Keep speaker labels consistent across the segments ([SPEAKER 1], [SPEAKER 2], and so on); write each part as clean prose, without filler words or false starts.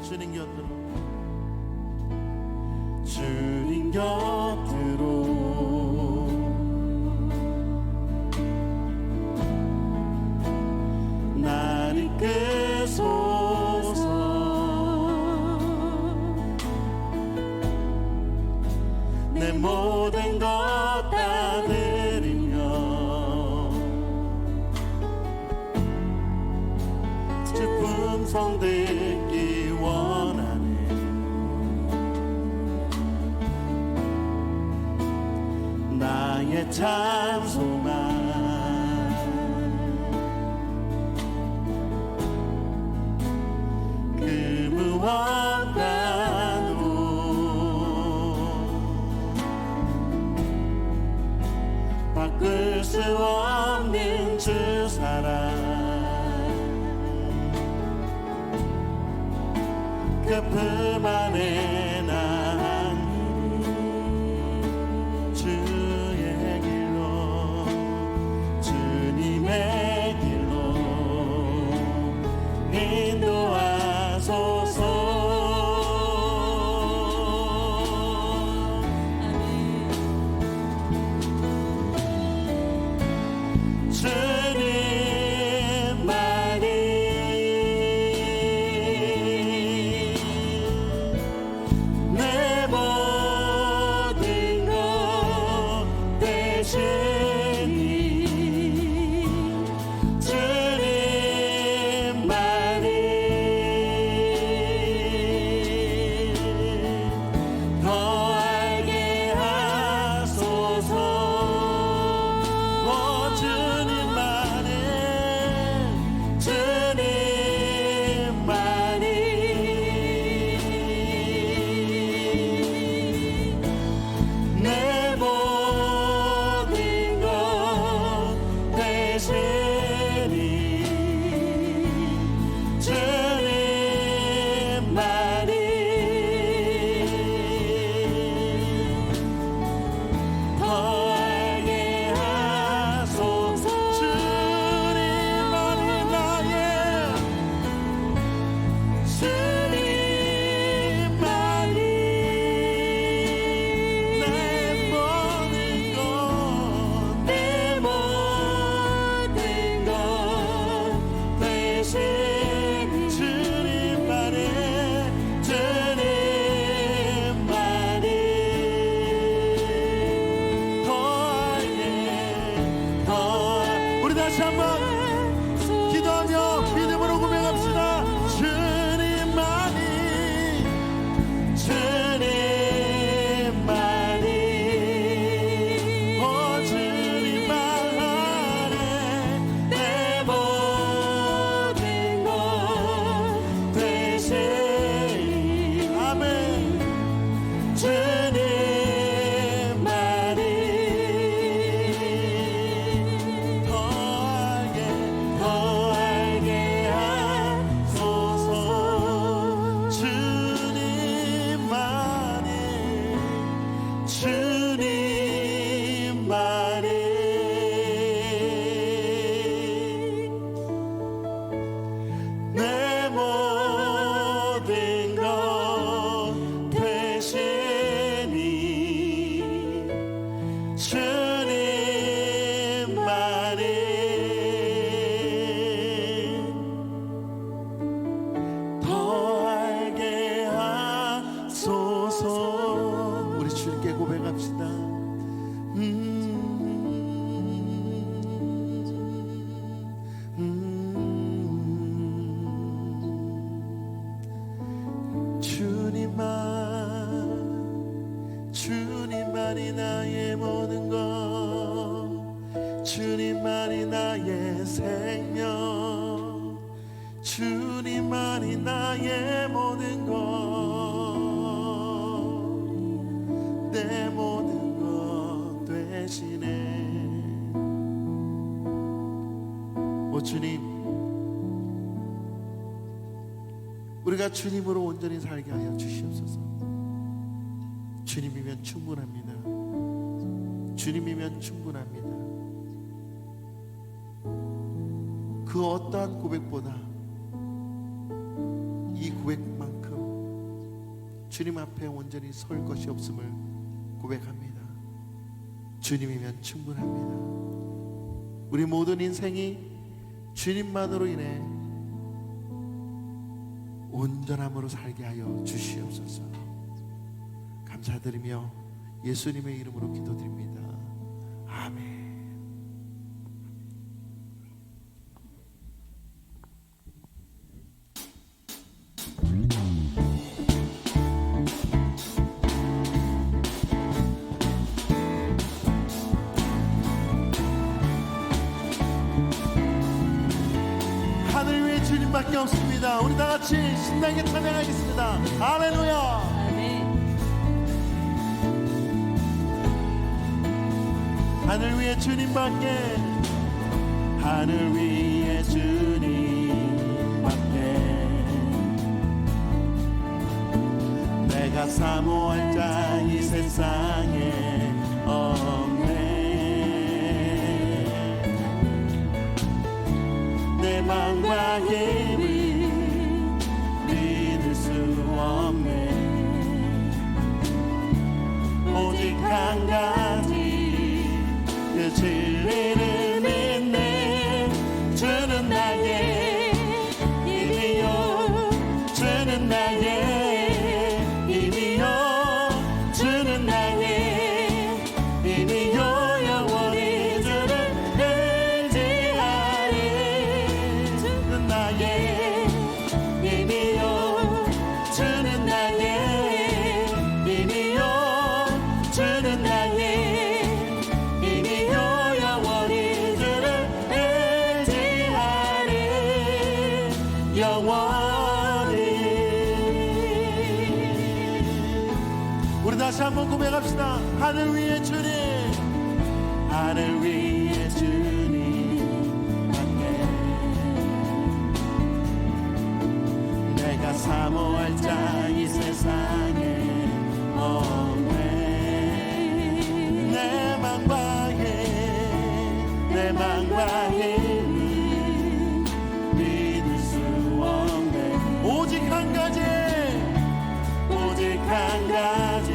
[SPEAKER 1] 주님 곁으로, 주님 곁으로 날 이끄소서. 내 모든 것 다 드리며 주 품성 듣기 원하네. 나의 참 소망 그 무엇과도 바꿀 수 없는 주 사랑, 그 품 안에 난 주의 길로, 주님의 길로 인도하소서. 다시 한번 기도하며 믿음으로 고백합시다. 주님만이, 주님만이, 오 주님만 안에 내 모든 것 되시니. 아멘. 우리 주님께 고백합시다. 주님만이 나의 모든 것, 주님만이 나의 생명, 주님만이 나의 모든 것, 내 모든 것 되시네. 오 주님, 우리가 주님으로 온전히 살게 하여 주시옵소서. 주님이면 충분합니다. 주님이면 충분합니다. 그 어떠한 고백보다 이 고백만큼 주님 앞에 온전히 설 것이 없음을 고백합니다. 주님이면 충분합니다. 우리 모든 인생이 주님만으로 인해 온전함으로 살게 하여 주시옵소서. 감사드리며 예수님의 이름으로 기도드립니다. 아멘. 하늘 위에 주님밖에 없습니다. 우리 다 같이 신나게 찬양하겠습니다. 할렐루야. 하늘 위에 주님밖에, 하늘 위에 주님밖에 내가 사모할 자 이 세상에 없네. 내 맘과 힘을 믿을 수 없네. 오직 한 가지 그 진리를 믿네. 주는 나의 힘이요, 주는 나의 힘이요, 주는 나의 힘이요. 영원히 주를 의지하리. 주는 나의 힘이요, 주는 나의 힘이요, 주는 나의 힘이요. 영원히 주를 의지하리. 영원히. 우리 다시 한번 고백합시다. 하늘 위에 주님, 하늘 위에 주님밖에 내가 사모할 자 이 세상에 없네. 내 맘과 힘, 내 맘과 힘을 믿을 수 없네. 오직 한 가지, 오직 한 가지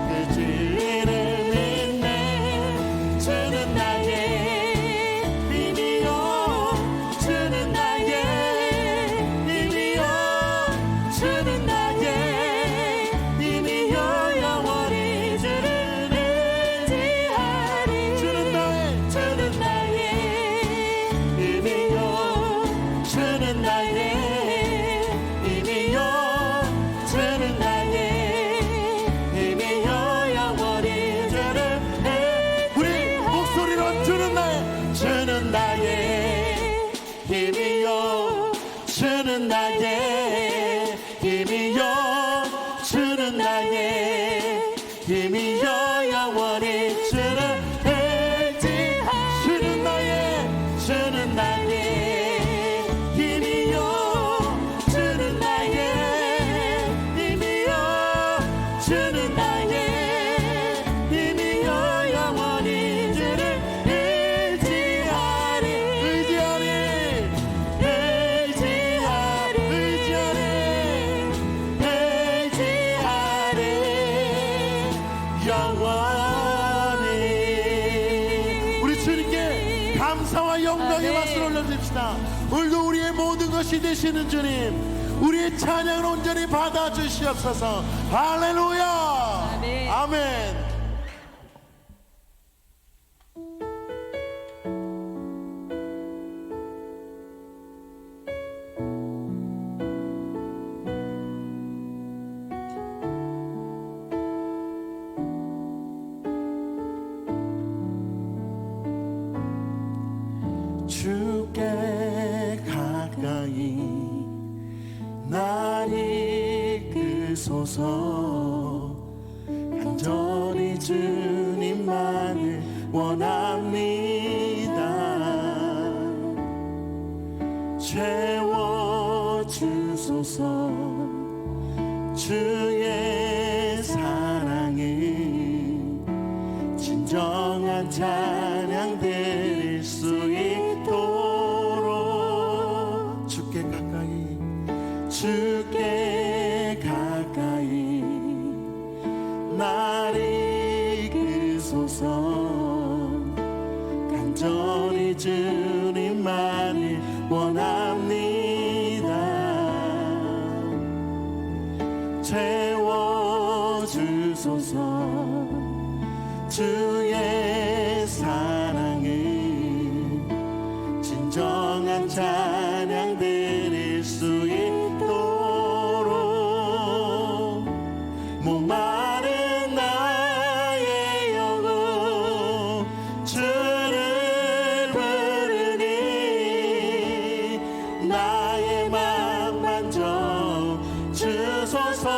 [SPEAKER 1] 그 진리를 믿네. 주는 나의 힘이요, 주는 나의 힘이요, 주는 나의 힘이요. 영원히 주를 의지하리. 주는 나의, 주는 나의 힘이요, 주는 나의 힘이요, 주는 나의 힘이요. 영원히 주를 우리 목소리로 주는 나의, 주는 나의 힘이요, 주는 나의 힘이요, 주는 나의 힘이요. 영원히 주를 의지하리. 주는 나의, 주는 나의 힘이요, 주는 나의 힘이요, 주는 나의 힘이요. 영원히 주를 의지하리. 의지하리, 의지하리, 의지하리, 의지하리. 영원히. 우리 주님께 감사와 영광의 박수를 올려드립시다. 오늘도 우리의 모든 것이 되시는 주님, 우리의 찬양을 온전히 받아주시옵소서. 할렐루야.
[SPEAKER 2] 아멘.
[SPEAKER 1] 아멘. 주께 가까이 날 이끄소서. 간절히 주님만을 원합니다. 채워주소서. 주의 사랑을 진정한 찬양 드릴 수 있도록 주께 가까이, 주께 가까이 나의 맘 만져 주소서.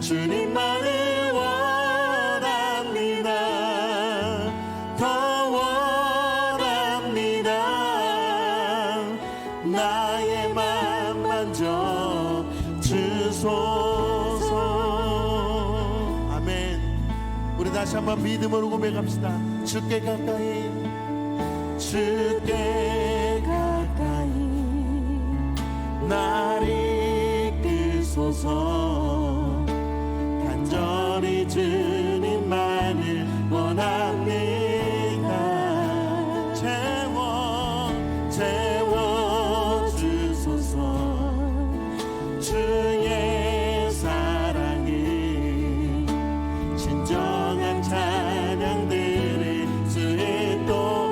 [SPEAKER 1] 주님만을 원합니다. 더 원합니다. 나의 맘 만져 주소서. 아멘. 우리 다시 한번 믿음으로 고백합시다. 주께 가까이, 주께 가까이 날 이끄소서. 간절히 주님만을 원합니다. 채워 주소서. 주의 사랑이 진정한 찬양들을 수에 또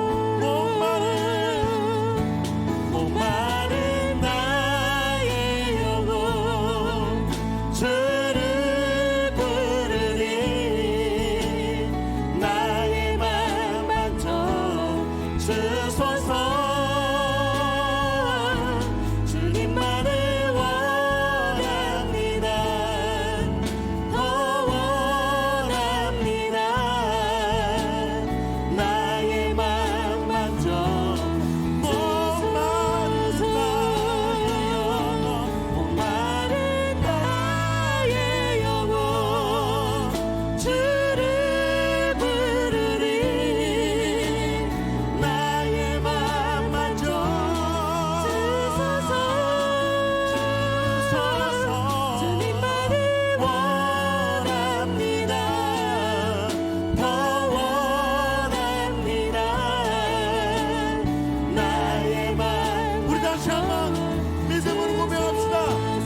[SPEAKER 1] 목마른 나의 영혼 주를 부르니 나의 맘 만져 주소서. 주님만을 원합니다. 더 원합니다. 나의 맘 만져 목마른 나의 영혼 주를 부르리. 나의 맘 만져 주소서. 주님만을 원합니다. 더 원합니다. 나의 맘. 우리 다시 한번 믿음으로 고백합시다.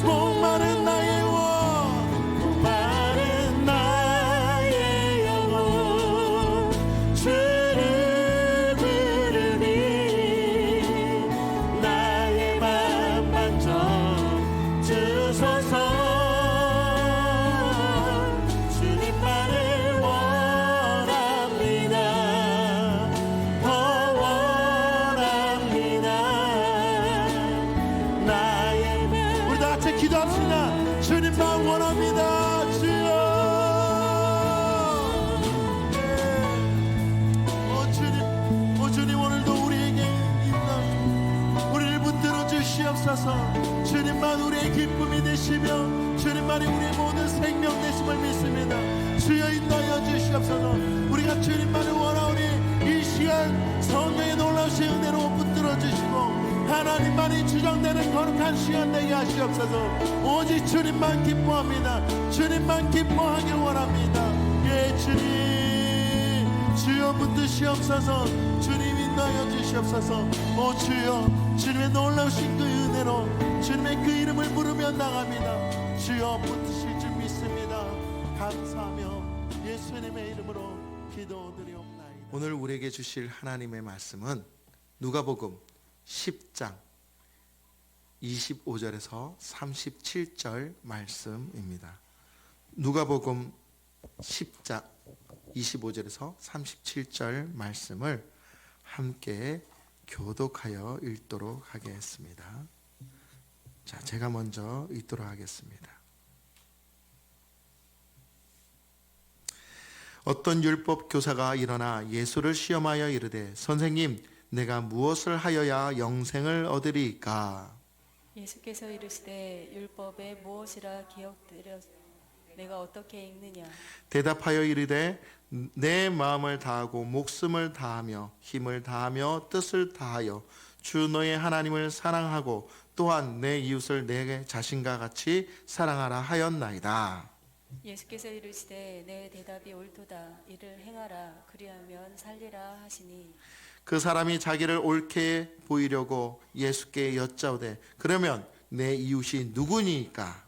[SPEAKER 1] 목마른 나의 목마른 나의 영혼 주를 부르니 나의 맘 만져 주소서. 주님만을 원합니다. 더 원합니다. 나의 맘. 우리 다 같이 기도합시다. 주님만 원합니다. 주여. 주님 오늘도 우리에게 있는 우리를 붙들어 주시옵소서. 주님만 우리의 기쁨이 되시며 주님만이 우리의 모든 생명 되심을 믿습니다. 주여 인도하여 주시옵소서. 우리가 주님만을 원하오니 이 시간 성령의 놀라우신 은혜로 붙들어 주시고 하나님만이 주장되는 거룩한 시간 되게 하시옵소서. 오직 주님만 기뻐합니다. 주님만 기뻐하길 원합니다. 예, 주님 주여 붙드시옵소서. 주님 인도하여 주시옵소서. 오 주여, 주님의 놀라우신 그 은혜로 주님의 그 이름을 부르며 나갑니다. 주여 붙드실 줄 믿습니다. 감사하며 예수님의 이름으로 기도드리옵나이다.
[SPEAKER 2] 오늘 우리에게 주실 하나님의 말씀은 누가복음 10장 25절에서 37절 말씀입니다. 누가복음 10장 25절에서 37절 말씀을 함께 교독하여 읽도록 하겠습니다. 자, 제가 먼저 읽도록 하겠습니다. 어떤 율법 교사가 일어나 예수를 시험하여 이르되 선생님, 내가 무엇을 하여야 영생을 얻으리까?
[SPEAKER 3] 예수께서 이르시되 율법에 무엇이라 기억되려 내가 어떻게 읽느냐?
[SPEAKER 2] 대답하여 이르되 내 마음을 다하고 목숨을 다하며 힘을 다하며 뜻을 다하여 주 너의 하나님을 사랑하고 또한 내 이웃을 내 자신과 같이 사랑하라 하였나이다.
[SPEAKER 3] 예수께서 이르시되 내 대답이 옳도다. 이를 행하라. 그리하면 살리라 하시니
[SPEAKER 2] 그 사람이 자기를 옳게 보이려고 예수께 여짜오되 그러면 내 이웃이 누구니까?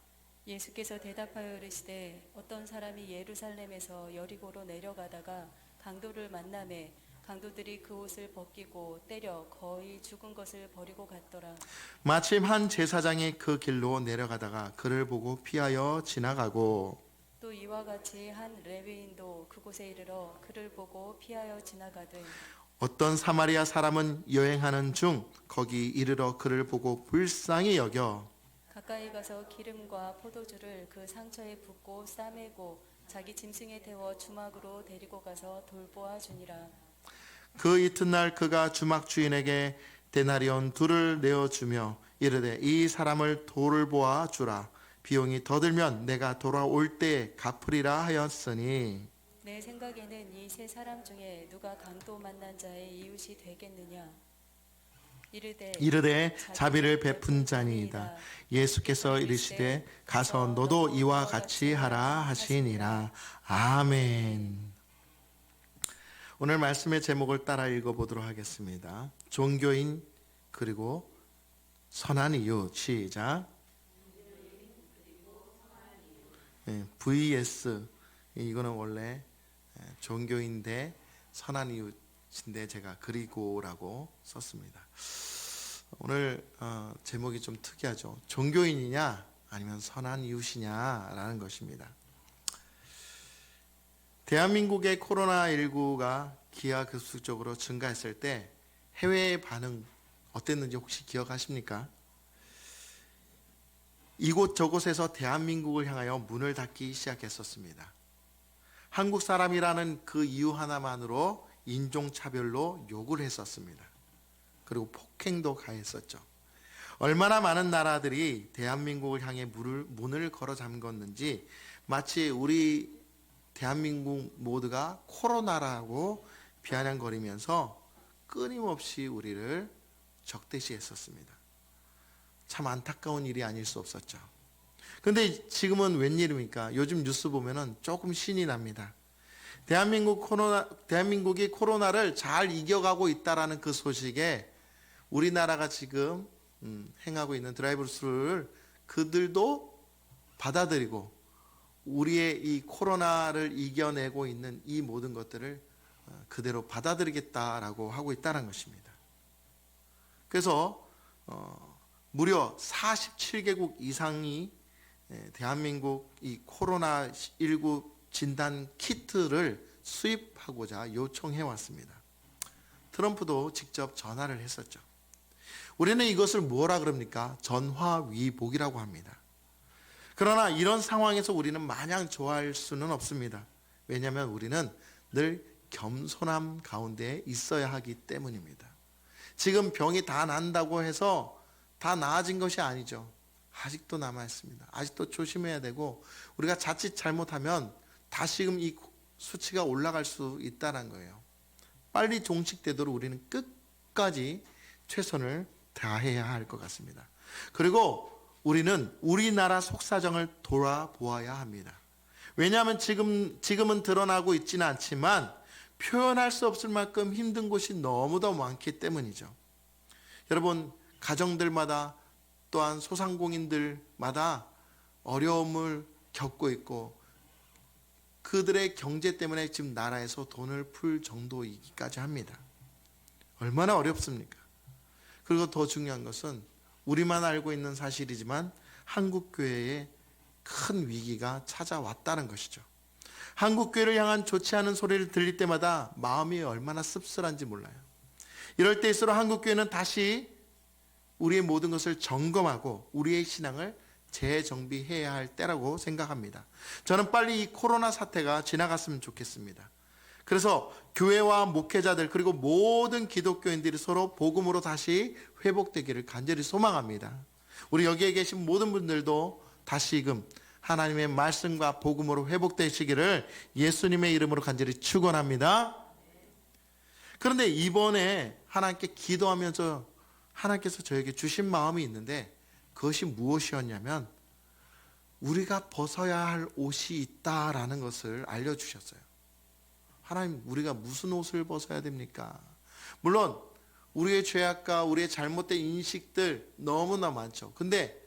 [SPEAKER 3] 예수께서 대답하여 이르시되 어떤 사람이 예루살렘에서 여리고로 내려가다가 강도를 만나매 강도들이 그 옷을 벗기고 때려 거의 죽은 것을 버리고 갔더라.
[SPEAKER 2] 마침 한 제사장이 그 길로 내려가다가 그를 보고 피하여 지나가고
[SPEAKER 3] 또 이와 같이 한 레위인도 그곳에 이르러 그를 보고 피하여 지나가되
[SPEAKER 2] 어떤 사마리아 사람은 여행하는 중 거기 이르러 그를 보고 불쌍히 여겨
[SPEAKER 3] 가까이 가서 기름과 포도주를 그 상처에 붓고 싸매고 자기 짐승에 태워 주막으로 데리고 가서 돌보아 주니라.
[SPEAKER 2] 그 이튿날 그가 주막 주인에게 데나리온 둘을 내어주며 이르되 이 사람을 돌보아 주라. 비용이 더 들면 내가 돌아올 때에 갚으리라 하였으니
[SPEAKER 3] 내 생각에는 이 세 사람 중에 누가 강도 만난 자의 이웃이 되겠느냐.
[SPEAKER 2] 이르되 자비를 베푼 자니이다. 예수께서 이르시되 가서 너도 이와 같이 하라 하시니라. 아멘. 오늘 말씀의 제목을 따라 읽어보도록 하겠습니다. 종교인 그리고 선한 이유. 시작. vs 이거는 원래 종교인 대 선한 이웃인데 제가 그리고라고 썼습니다. 오늘 제목이 좀 특이하죠. 종교인이냐 아니면 선한 이웃이냐라는 것입니다. 대한민국의 코로나19가 기하급수적으로 증가했을 때 해외의 반응 어땠는지 혹시 기억하십니까? 이곳 저곳에서 대한민국을 향하여 문을 닫기 시작했었습니다. 한국 사람이라는 그 이유 하나만으로 인종차별로 욕을 했었습니다. 그리고 폭행도 가했었죠. 얼마나 많은 나라들이 대한민국을 향해 문을 걸어 잠궜는지 마치 우리 대한민국 모두가 코로나라고 비아냥거리면서 끊임없이 우리를 적대시했었습니다. 참 안타까운 일이 아닐 수 없었죠. 근데 지금은 웬일입니까? 요즘 뉴스 보면은 조금 신이 납니다. 대한민국이 코로나를 잘 이겨가고 있다라는 그 소식에 우리나라가 지금 행하고 있는 드라이브스루를 그들도 받아들이고 우리의 이 코로나를 이겨내고 있는 이 모든 것들을 그대로 받아들이겠다라고 하고 있다는 것입니다. 그래서 무려 47개국 이상이 대한민국 이 코로나19 진단 키트를 수입하고자 요청해 왔습니다. 트럼프도 직접 전화를 했었죠. 우리는 이것을 뭐라 그럽니까? 전화위복이라고 합니다. 그러나 이런 상황에서 우리는 마냥 좋아할 수는 없습니다. 왜냐하면 우리는 늘 겸손함 가운데 있어야 하기 때문입니다. 지금 병이 다 난다고 해서 다 나아진 것이 아니죠. 아직도 남아있습니다. 아직도 조심해야 되고 우리가 자칫 잘못하면 다시금 이 수치가 올라갈 수 있다는 거예요. 빨리 종식되도록 우리는 끝까지 최선을 다해야 할 것 같습니다. 그리고 우리는 우리나라 속사정을 돌아보아야 합니다. 왜냐하면 지금은 드러나고 있지는 않지만 표현할 수 없을 만큼 힘든 곳이 너무도 많기 때문이죠. 여러분, 가정들마다 또한 소상공인들마다 어려움을 겪고 있고 그들의 경제 때문에 지금 나라에서 돈을 풀 정도이기까지 합니다. 얼마나 어렵습니까? 그리고 더 중요한 것은 우리만 알고 있는 사실이지만 한국교회에 큰 위기가 찾아왔다는 것이죠. 한국교회를 향한 좋지 않은 소리를 들릴 때마다 마음이 얼마나 씁쓸한지 몰라요. 이럴 때일수록 한국교회는 다시 우리의 모든 것을 점검하고 우리의 신앙을 재정비해야 할 때라고 생각합니다. 저는 빨리 이 코로나 사태가 지나갔으면 좋겠습니다. 그래서 교회와 목회자들 그리고 모든 기독교인들이 서로 복음으로 다시 회복되기를 간절히 소망합니다. 우리 여기에 계신 모든 분들도 다시금 하나님의 말씀과 복음으로 회복되시기를 예수님의 이름으로 간절히 축원합니다. 그런데 이번에 하나님께 기도하면서 하나님께서 저에게 주신 마음이 있는데 그것이 무엇이었냐면 우리가 벗어야 할 옷이 있다라는 것을 알려주셨어요. 하나님, 우리가 무슨 옷을 벗어야 됩니까? 물론 우리의 죄악과 우리의 잘못된 인식들 너무나 많죠. 근데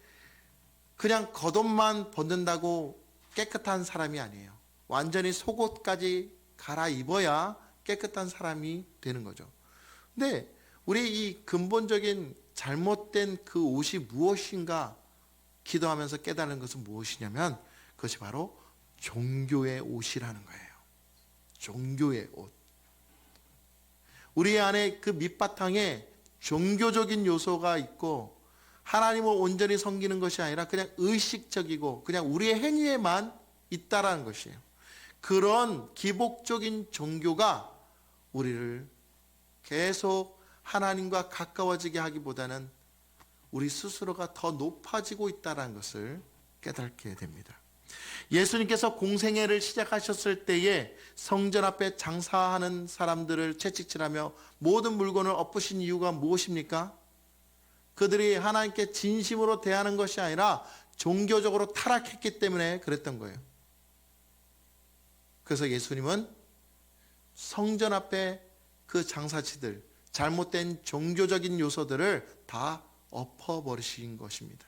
[SPEAKER 2] 그냥 겉옷만 벗는다고 깨끗한 사람이 아니에요. 완전히 속옷까지 갈아입어야 깨끗한 사람이 되는 거죠. 근데 우리 이 근본적인 잘못된 그 옷이 무엇인가 기도하면서 깨달은 것은 무엇이냐면 그것이 바로 종교의 옷이라는 거예요. 종교의 옷. 우리 안에 그 밑바탕에 종교적인 요소가 있고 하나님을 온전히 섬기는 것이 아니라 그냥 의식적이고 그냥 우리의 행위에만 있다라는 것이에요. 그런 기복적인 종교가 우리를 계속 하나님과 가까워지게 하기보다는 우리 스스로가 더 높아지고 있다는 것을 깨닫게 됩니다. 예수님께서 공생애를 시작하셨을 때에 성전 앞에 장사하는 사람들을 채찍질하며 모든 물건을 엎으신 이유가 무엇입니까? 그들이 하나님께 진심으로 대하는 것이 아니라 종교적으로 타락했기 때문에 그랬던 거예요. 그래서 예수님은 성전 앞에 그 장사치들, 잘못된 종교적인 요소들을 다 엎어버리신 것입니다.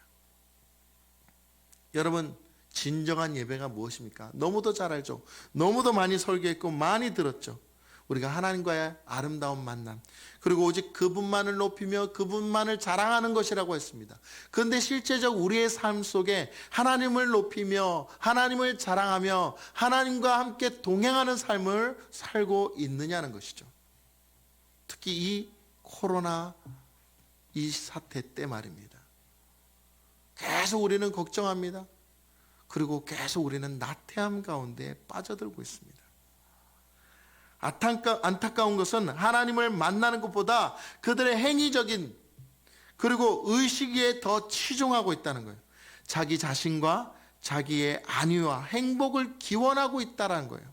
[SPEAKER 2] 여러분, 진정한 예배가 무엇입니까? 너무도 잘 알죠. 너무도 많이 설교했고 많이 들었죠. 우리가 하나님과의 아름다운 만남, 그리고 오직 그분만을 높이며 그분만을 자랑하는 것이라고 했습니다. 그런데 실제적 우리의 삶 속에 하나님을 높이며 하나님을 자랑하며 하나님과 함께 동행하는 삶을 살고 있느냐는 것이죠. 특히 이 코로나 이 사태 때 말입니다. 계속 우리는 걱정합니다. 그리고 계속 우리는 나태함 가운데 빠져들고 있습니다. 안타까운 것은 하나님을 만나는 것보다 그들의 행위적인 그리고 의식에 더 치중하고 있다는 거예요. 자기 자신과 자기의 안위와 행복을 기원하고 있다는 거예요.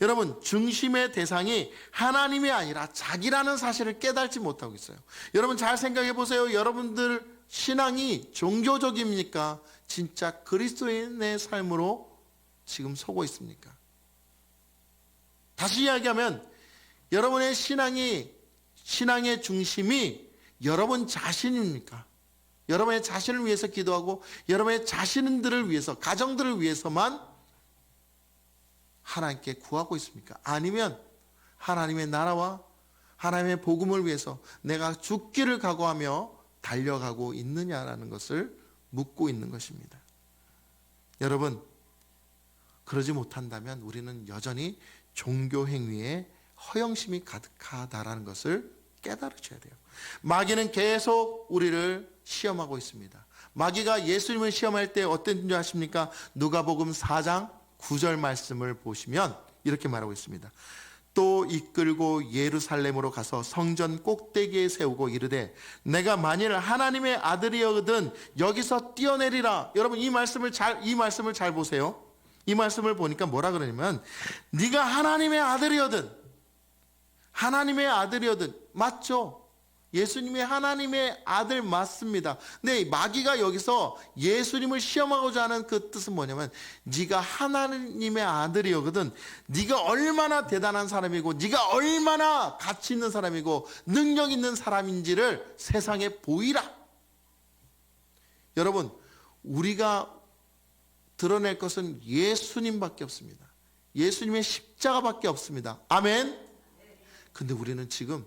[SPEAKER 2] 여러분, 중심의 대상이 하나님이 아니라 자기라는 사실을 깨닫지 못하고 있어요. 여러분 잘 생각해 보세요. 여러분들 신앙이 종교적입니까? 진짜 그리스도인의 삶으로 지금 서고 있습니까? 다시 이야기하면 여러분의 신앙의 중심이 여러분 자신입니까? 여러분의 자신을 위해서 기도하고 여러분의 자신들을 위해서, 가정들을 위해서만 하나님께 구하고 있습니까? 아니면 하나님의 나라와 하나님의 복음을 위해서 내가 죽기를 각오하며 달려가고 있느냐라는 것을 묻고 있는 것입니다. 여러분, 그러지 못한다면 우리는 여전히 종교 행위에 허영심이 가득하다라는 것을 깨달으셔야 돼요. 마귀는 계속 우리를 시험하고 있습니다. 마귀가 예수님을 시험할 때 어떤 줄 아십니까? 누가복음 4장 9절 말씀을 보시면 이렇게 말하고 있습니다. 또 이끌고 예루살렘으로 가서 성전 꼭대기에 세우고 이르되 내가 만일 하나님의 아들이거든 여기서 뛰어내리라. 여러분 이 말씀을 잘 보세요. 이 말씀을 보니까 뭐라 그러냐면 네가 하나님의 아들이거든. 하나님의 아들이거든. 맞죠? 예수님이 하나님의 아들 맞습니다. 근데 마귀가 여기서 예수님을 시험하고자 하는 그 뜻은 뭐냐면 네가 하나님의 아들이거든. 네가 얼마나 대단한 사람이고 네가 얼마나 가치 있는 사람이고 능력 있는 사람인지를 세상에 보이라. 여러분, 우리가 드러낼 것은 예수님밖에 없습니다. 예수님의 십자가밖에 없습니다. 아멘. 근데 우리는 지금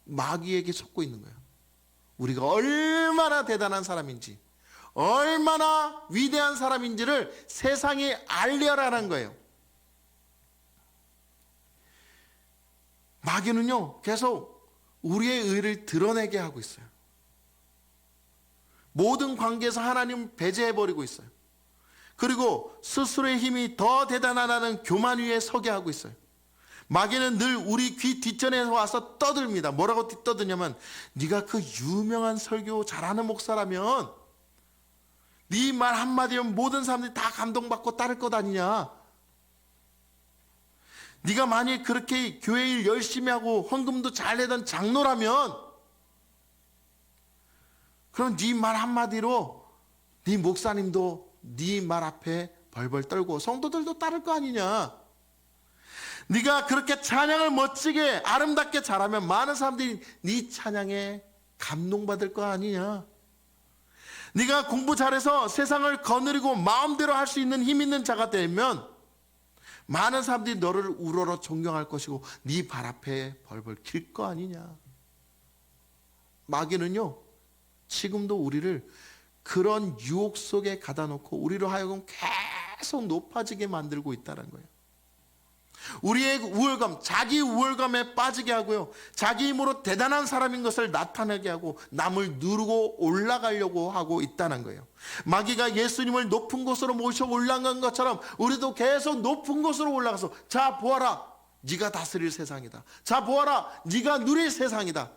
[SPEAKER 2] 마귀에게 속고 있는 거예요. 우리가 얼마나 대단한 사람인지, 얼마나 위대한 사람인지를 세상에 알려라는 거예요. 마귀는요, 계속 우리의 의를 드러내게 하고 있어요. 모든 관계에서 하나님을 배제해버리고 있어요. 그리고 스스로의 힘이 더 대단하다는 교만 위에 서게 하고 있어요. 마귀는 늘 우리 귀 뒷전에 와서 떠듭니다. 뭐라고 떠드냐면 네가 그 유명한 설교 잘하는 목사라면 네 말 한마디면 모든 사람들이 다 감동받고 따를 것 아니냐. 네가 만일 그렇게 교회 일 열심히 하고 헌금도 잘 내던 장로라면 그럼 네 말 한마디로 네 목사님도 네 말 앞에 벌벌 떨고 성도들도 따를 거 아니냐. 네가 그렇게 찬양을 멋지게 아름답게 잘하면 많은 사람들이 네 찬양에 감동받을 거 아니냐. 네가 공부 잘해서 세상을 거느리고 마음대로 할 수 있는 힘 있는 자가 되면 많은 사람들이 너를 우러러 존경할 것이고 네 발 앞에 벌벌 길 거 아니냐. 마귀는요 지금도 우리를 그런 유혹 속에 가다 놓고 우리로 하여금 계속 높아지게 만들고 있다는 거예요. 우리의 우월감, 자기 우월감에 빠지게 하고요, 자기 힘으로 대단한 사람인 것을 나타내게 하고 남을 누르고 올라가려고 하고 있다는 거예요. 마귀가 예수님을 높은 곳으로 모셔 올라간 것처럼 우리도 계속 높은 곳으로 올라가서, 자 보아라, 네가 다스릴 세상이다. 자 보아라, 네가 누릴 세상이다.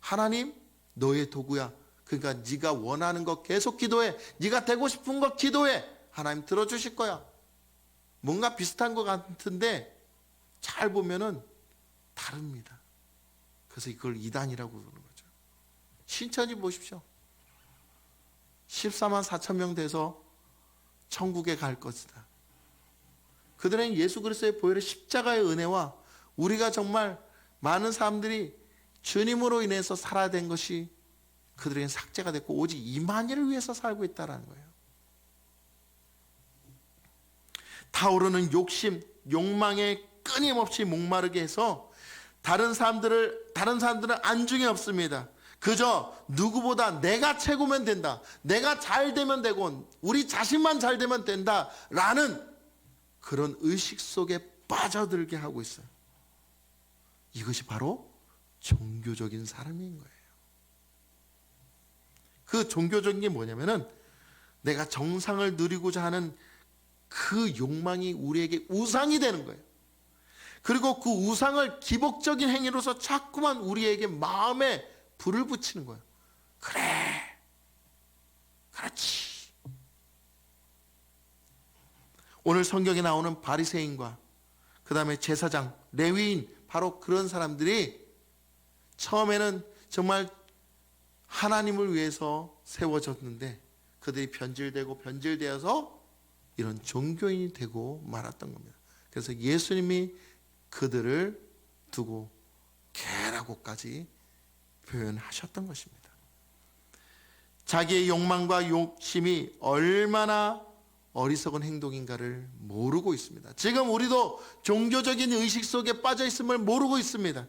[SPEAKER 2] 하나님 너의 도구야. 그러니까 네가 원하는 것 계속 기도해. 네가 되고 싶은 것 기도해. 하나님 들어주실 거야. 뭔가 비슷한 것 같은데 잘 보면은 다릅니다. 그래서 이걸 이단이라고 부르는 거죠. 신천지 보십시오. 14만 4천 명 돼서 천국에 갈 것이다. 그들은 예수 그리스도의 보혈의 십자가의 은혜와 우리가 정말 많은 사람들이 주님으로 인해서 살아야 된 것이 그들에겐 삭제가 됐고 오직 이만희를 위해서 살고 있다는 거예요. 타오르는 욕심, 욕망에 끊임없이 목마르게 해서 다른 사람들은 안중에 없습니다. 그저 누구보다 내가 최고면 된다, 내가 잘 되면 되고 우리 자신만 잘 되면 된다라는 그런 의식 속에 빠져들게 하고 있어요. 이것이 바로 종교적인 삶인 거예요. 그 종교적인 게 뭐냐면은 내가 정상을 누리고자 하는 그 욕망이 우리에게 우상이 되는 거예요. 그리고 그 우상을 기복적인 행위로서 자꾸만 우리에게 마음에 불을 붙이는 거예요. 그래, 그렇지. 오늘 성경에 나오는 바리새인과 그 다음에 제사장, 레위인, 바로 그런 사람들이 처음에는 정말 하나님을 위해서 세워졌는데 그들이 변질되어서 이런 종교인이 되고 말았던 겁니다. 그래서 예수님이 그들을 두고 개라고까지 표현하셨던 것입니다. 자기의 욕망과 욕심이 얼마나 어리석은 행동인가를 모르고 있습니다. 지금 우리도 종교적인 의식 속에 빠져 있음을 모르고 있습니다.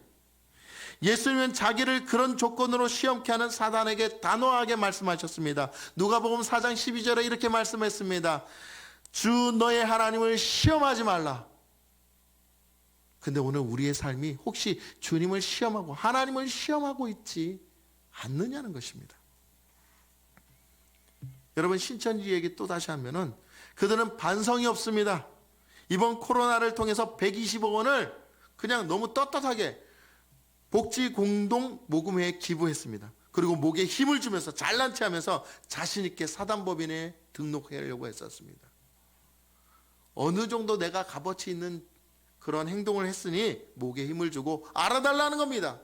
[SPEAKER 2] 예수님은 자기를 그런 조건으로 시험케 하는 사단에게 단호하게 말씀하셨습니다. 누가복음 4장 12절에 이렇게 말씀했습니다. 주 너의 하나님을 시험하지 말라. 근데 오늘 우리의 삶이 혹시 주님을 시험하고 하나님을 시험하고 있지 않느냐는 것입니다. 여러분, 신천지 얘기 또 다시 하면은 그들은 반성이 없습니다. 이번 코로나를 통해서 120억 원을 그냥 너무 떳떳하게 복지공동모금회에 기부했습니다. 그리고 목에 힘을 주면서 잘난 체하면서 자신 있게 사단법인에 등록하려고 했었습니다. 어느 정도 내가 값어치 있는 그런 행동을 했으니 목에 힘을 주고 알아달라는 겁니다.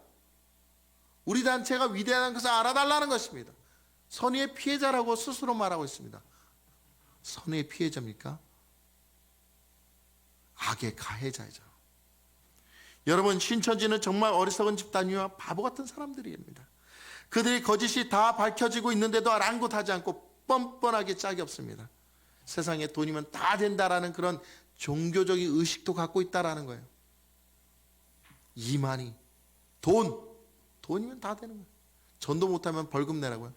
[SPEAKER 2] 우리 단체가 위대한 것을 알아달라는 것입니다. 선의의 피해자라고 스스로 말하고 있습니다. 선의의 피해자입니까? 악의 가해자이죠. 여러분, 신천지는 정말 어리석은 집단이와 바보 같은 사람들입니다. 그들의 거짓이 다 밝혀지고 있는데도 아랑곳하지 않고 뻔뻔하게 짝이 없습니다. 세상에 돈이면 다 된다라는 그런 종교적인 의식도 갖고 있다라는 거예요. 이만희, 돈이면 다 되는 거예요. 전도 못하면 벌금 내라고요.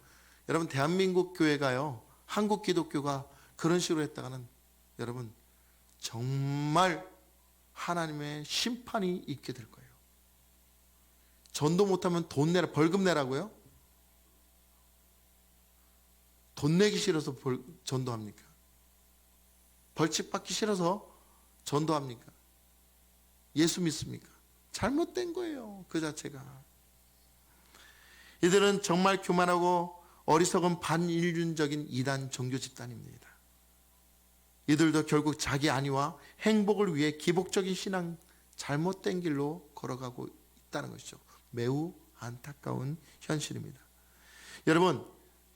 [SPEAKER 2] 여러분, 대한민국 교회가요, 한국 기독교가 그런 식으로 했다가는 여러분 정말 하나님의 심판이 있게 될 거예요. 전도 못하면 돈 내라, 벌금 내라고요? 돈 내기 싫어서 전도합니까? 벌칙 받기 싫어서 전도합니까? 예수 믿습니까? 잘못된 거예요, 그 자체가. 이들은 정말 교만하고 어리석은 반인륜적인 이단 종교 집단입니다. 이들도 결국 자기 안위와 행복을 위해 기복적인 신앙, 잘못된 길로 걸어가고 있다는 것이죠. 매우 안타까운 현실입니다. 여러분,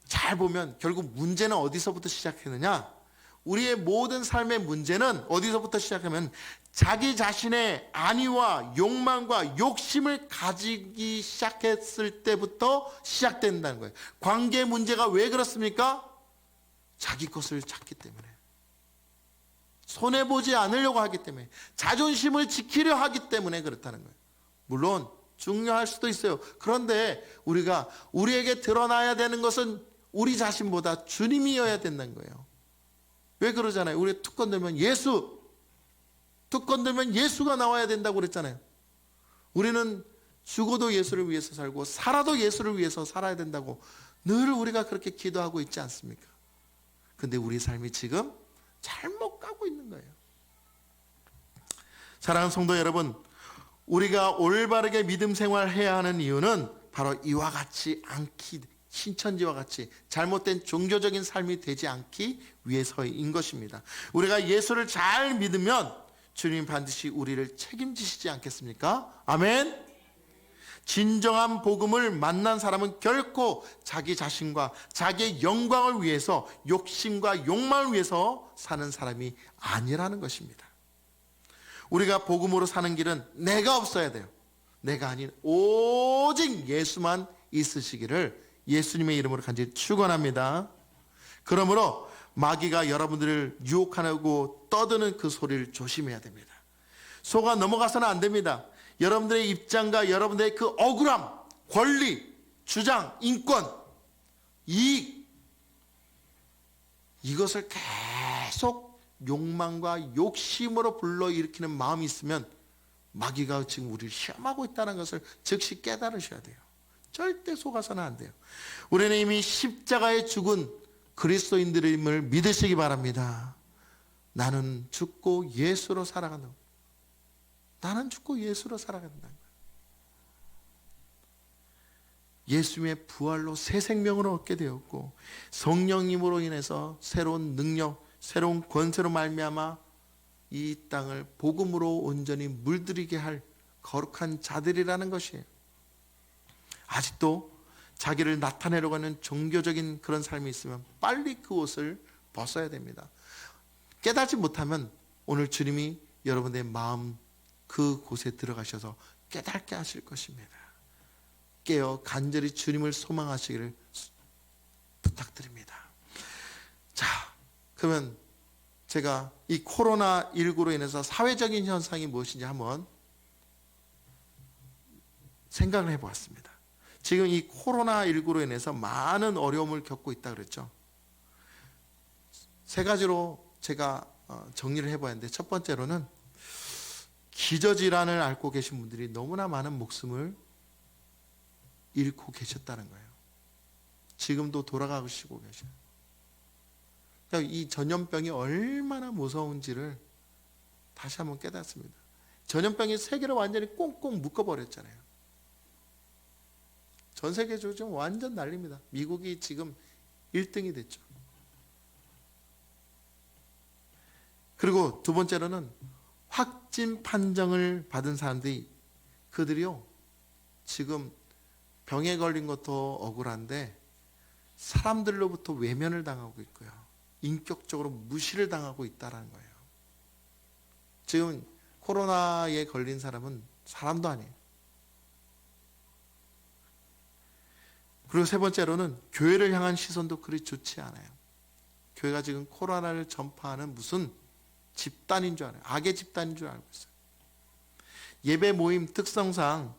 [SPEAKER 2] 잘 보면 결국 문제는 어디서부터 시작했느냐? 우리의 모든 삶의 문제는 어디서부터 시작하면 자기 자신의 안위와 욕망과 욕심을 가지기 시작했을 때부터 시작된다는 거예요. 관계 문제가 왜 그렇습니까? 자기 것을 찾기 때문에, 손해보지 않으려고 하기 때문에, 자존심을 지키려 하기 때문에 그렇다는 거예요. 물론 중요할 수도 있어요. 그런데 우리에게 드러나야 되는 것은 우리 자신보다 주님이어야 된다는 거예요. 왜 그러잖아요. 우리 툭 건들면 예수, 툭 건들면 예수가 나와야 된다고 그랬잖아요. 우리는 죽어도 예수를 위해서 살고 살아도 예수를 위해서 살아야 된다고 늘 우리가 그렇게 기도하고 있지 않습니까? 근데 우리 삶이 지금 잘못 가고 있는 거예요. 사랑하는 성도 여러분, 우리가 올바르게 믿음 생활해야 하는 이유는 바로 이와 같이 않기, 신천지와 같이 잘못된 종교적인 삶이 되지 않기 위해서인 것입니다. 우리가 예수를 잘 믿으면 주님 반드시 우리를 책임지시지 않겠습니까? 아멘. 진정한 복음을 만난 사람은 결코 자기 자신과 자기의 영광을 위해서, 욕심과 욕망을 위해서 사는 사람이 아니라는 것입니다. 우리가 복음으로 사는 길은 내가 없어야 돼요. 내가 아닌 오직 예수만 있으시기를 예수님의 이름으로 간절히 축원합니다. 그러므로 마귀가 여러분들을 유혹하고 떠드는 그 소리를 조심해야 됩니다. 속아 넘어가서는 안 됩니다. 여러분들의 입장과 여러분들의 그 억울함, 권리, 주장, 인권, 이익, 이것을 계속 욕망과 욕심으로 불러일으키는 마음이 있으면 마귀가 지금 우리를 시험하고 있다는 것을 즉시 깨달으셔야 돼요. 절대 속아서는 안 돼요. 우리는 이미 십자가에 죽은 그리스도인들임을 믿으시기 바랍니다. 나는 죽고 예수로 살아간다. 나는 죽고 예수로 살아간다. 예수님의 부활로 새 생명을 얻게 되었고 성령님으로 인해서 새로운 능력, 새로운 권세로 말미암아 이 땅을 복음으로 온전히 물들이게 할 거룩한 자들이라는 것이에요. 아직도 자기를 나타내려고 하는 종교적인 그런 삶이 있으면 빨리 그 옷을 벗어야 됩니다. 깨닫지 못하면 오늘 주님이 여러분의 마음 그 곳에 들어가셔서 깨닫게 하실 것입니다. 깨어 간절히 주님을 소망하시기를 부탁드립니다. 자, 그러면 제가 이 코로나19로 인해서 사회적인 현상이 무엇인지 한번 생각을 해보았습니다. 지금 이 코로나19로 인해서 많은 어려움을 겪고 있다 그랬죠. 세 가지로 제가 정리를 해보았는데, 첫 번째로는 기저질환을 앓고 계신 분들이 너무나 많은 목숨을 잃고 계셨다는 거예요. 지금도 돌아가시고 계셔요. 이 전염병이 얼마나 무서운지를 다시 한번 깨닫습니다. 전염병이 세계를 완전히 꽁꽁 묶어버렸잖아요. 전 세계적으로 지금 완전 난립니다. 미국이 지금 1등이 됐죠. 그리고 두 번째로는 확진 판정을 받은 사람들이, 그들이요 지금 병에 걸린 것도 억울한데 사람들로부터 외면을 당하고 있고요, 인격적으로 무시를 당하고 있다는 거예요. 지금 코로나에 걸린 사람은 사람도 아니에요. 그리고 세 번째로는 교회를 향한 시선도 그리 좋지 않아요. 교회가 지금 코로나를 전파하는 무슨 집단인 줄 알아요. 악의 집단인 줄 알고 있어요. 예배 모임 특성상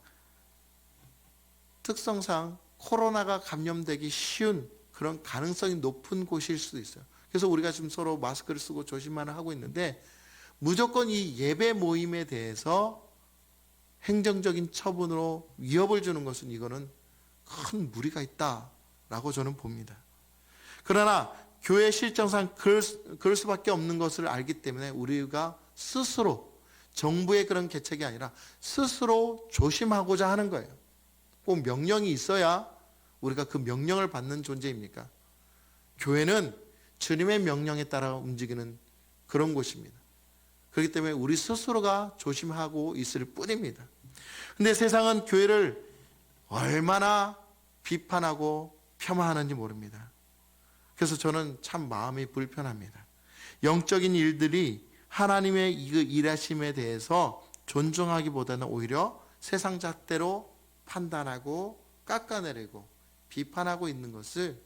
[SPEAKER 2] 코로나가 감염되기 쉬운 그런 가능성이 높은 곳일 수도 있어요. 그래서 우리가 지금 서로 마스크를 쓰고 조심만 하고 있는데, 무조건 이 예배 모임에 대해서 행정적인 처분으로 위협을 주는 것은, 이거는 큰 무리가 있다라고 저는 봅니다. 그러나 교회 실정상 그럴 수밖에 없는 것을 알기 때문에 우리가 스스로, 정부의 그런 계책이 아니라 스스로 조심하고자 하는 거예요. 꼭 명령이 있어야 우리가 그 명령을 받는 존재입니까? 교회는 주님의 명령에 따라 움직이는 그런 곳입니다. 그렇기 때문에 우리 스스로가 조심하고 있을 뿐입니다. 근데 세상은 교회를 얼마나 비판하고 폄하하는지 모릅니다. 그래서 저는 참 마음이 불편합니다. 영적인 일들이 하나님의 일하심에 대해서 존중하기보다는 오히려 세상 잣대로 판단하고 깎아내리고 비판하고 있는 것을,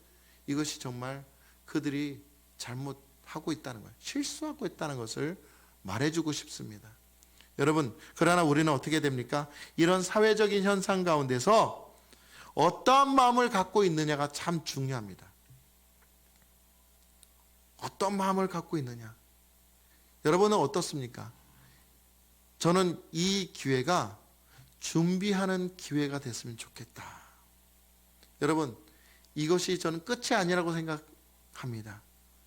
[SPEAKER 2] 이것이 정말 그들이 잘못하고 있다는 거예요. 실수하고 있다는 것을 말해주고 싶습니다. 여러분, 그러나 우리는 어떻게 됩니까? 이런 사회적인 현상 가운데서 어떠한 마음을 갖고 있느냐가 참 중요합니다. 어떤 마음을 갖고 있느냐. 여러분은 어떻습니까? 저는 이 기회가 준비하는 기회가 됐으면 좋겠다. 여러분, 이것이 저는 끝이 아니라고 생각합니다.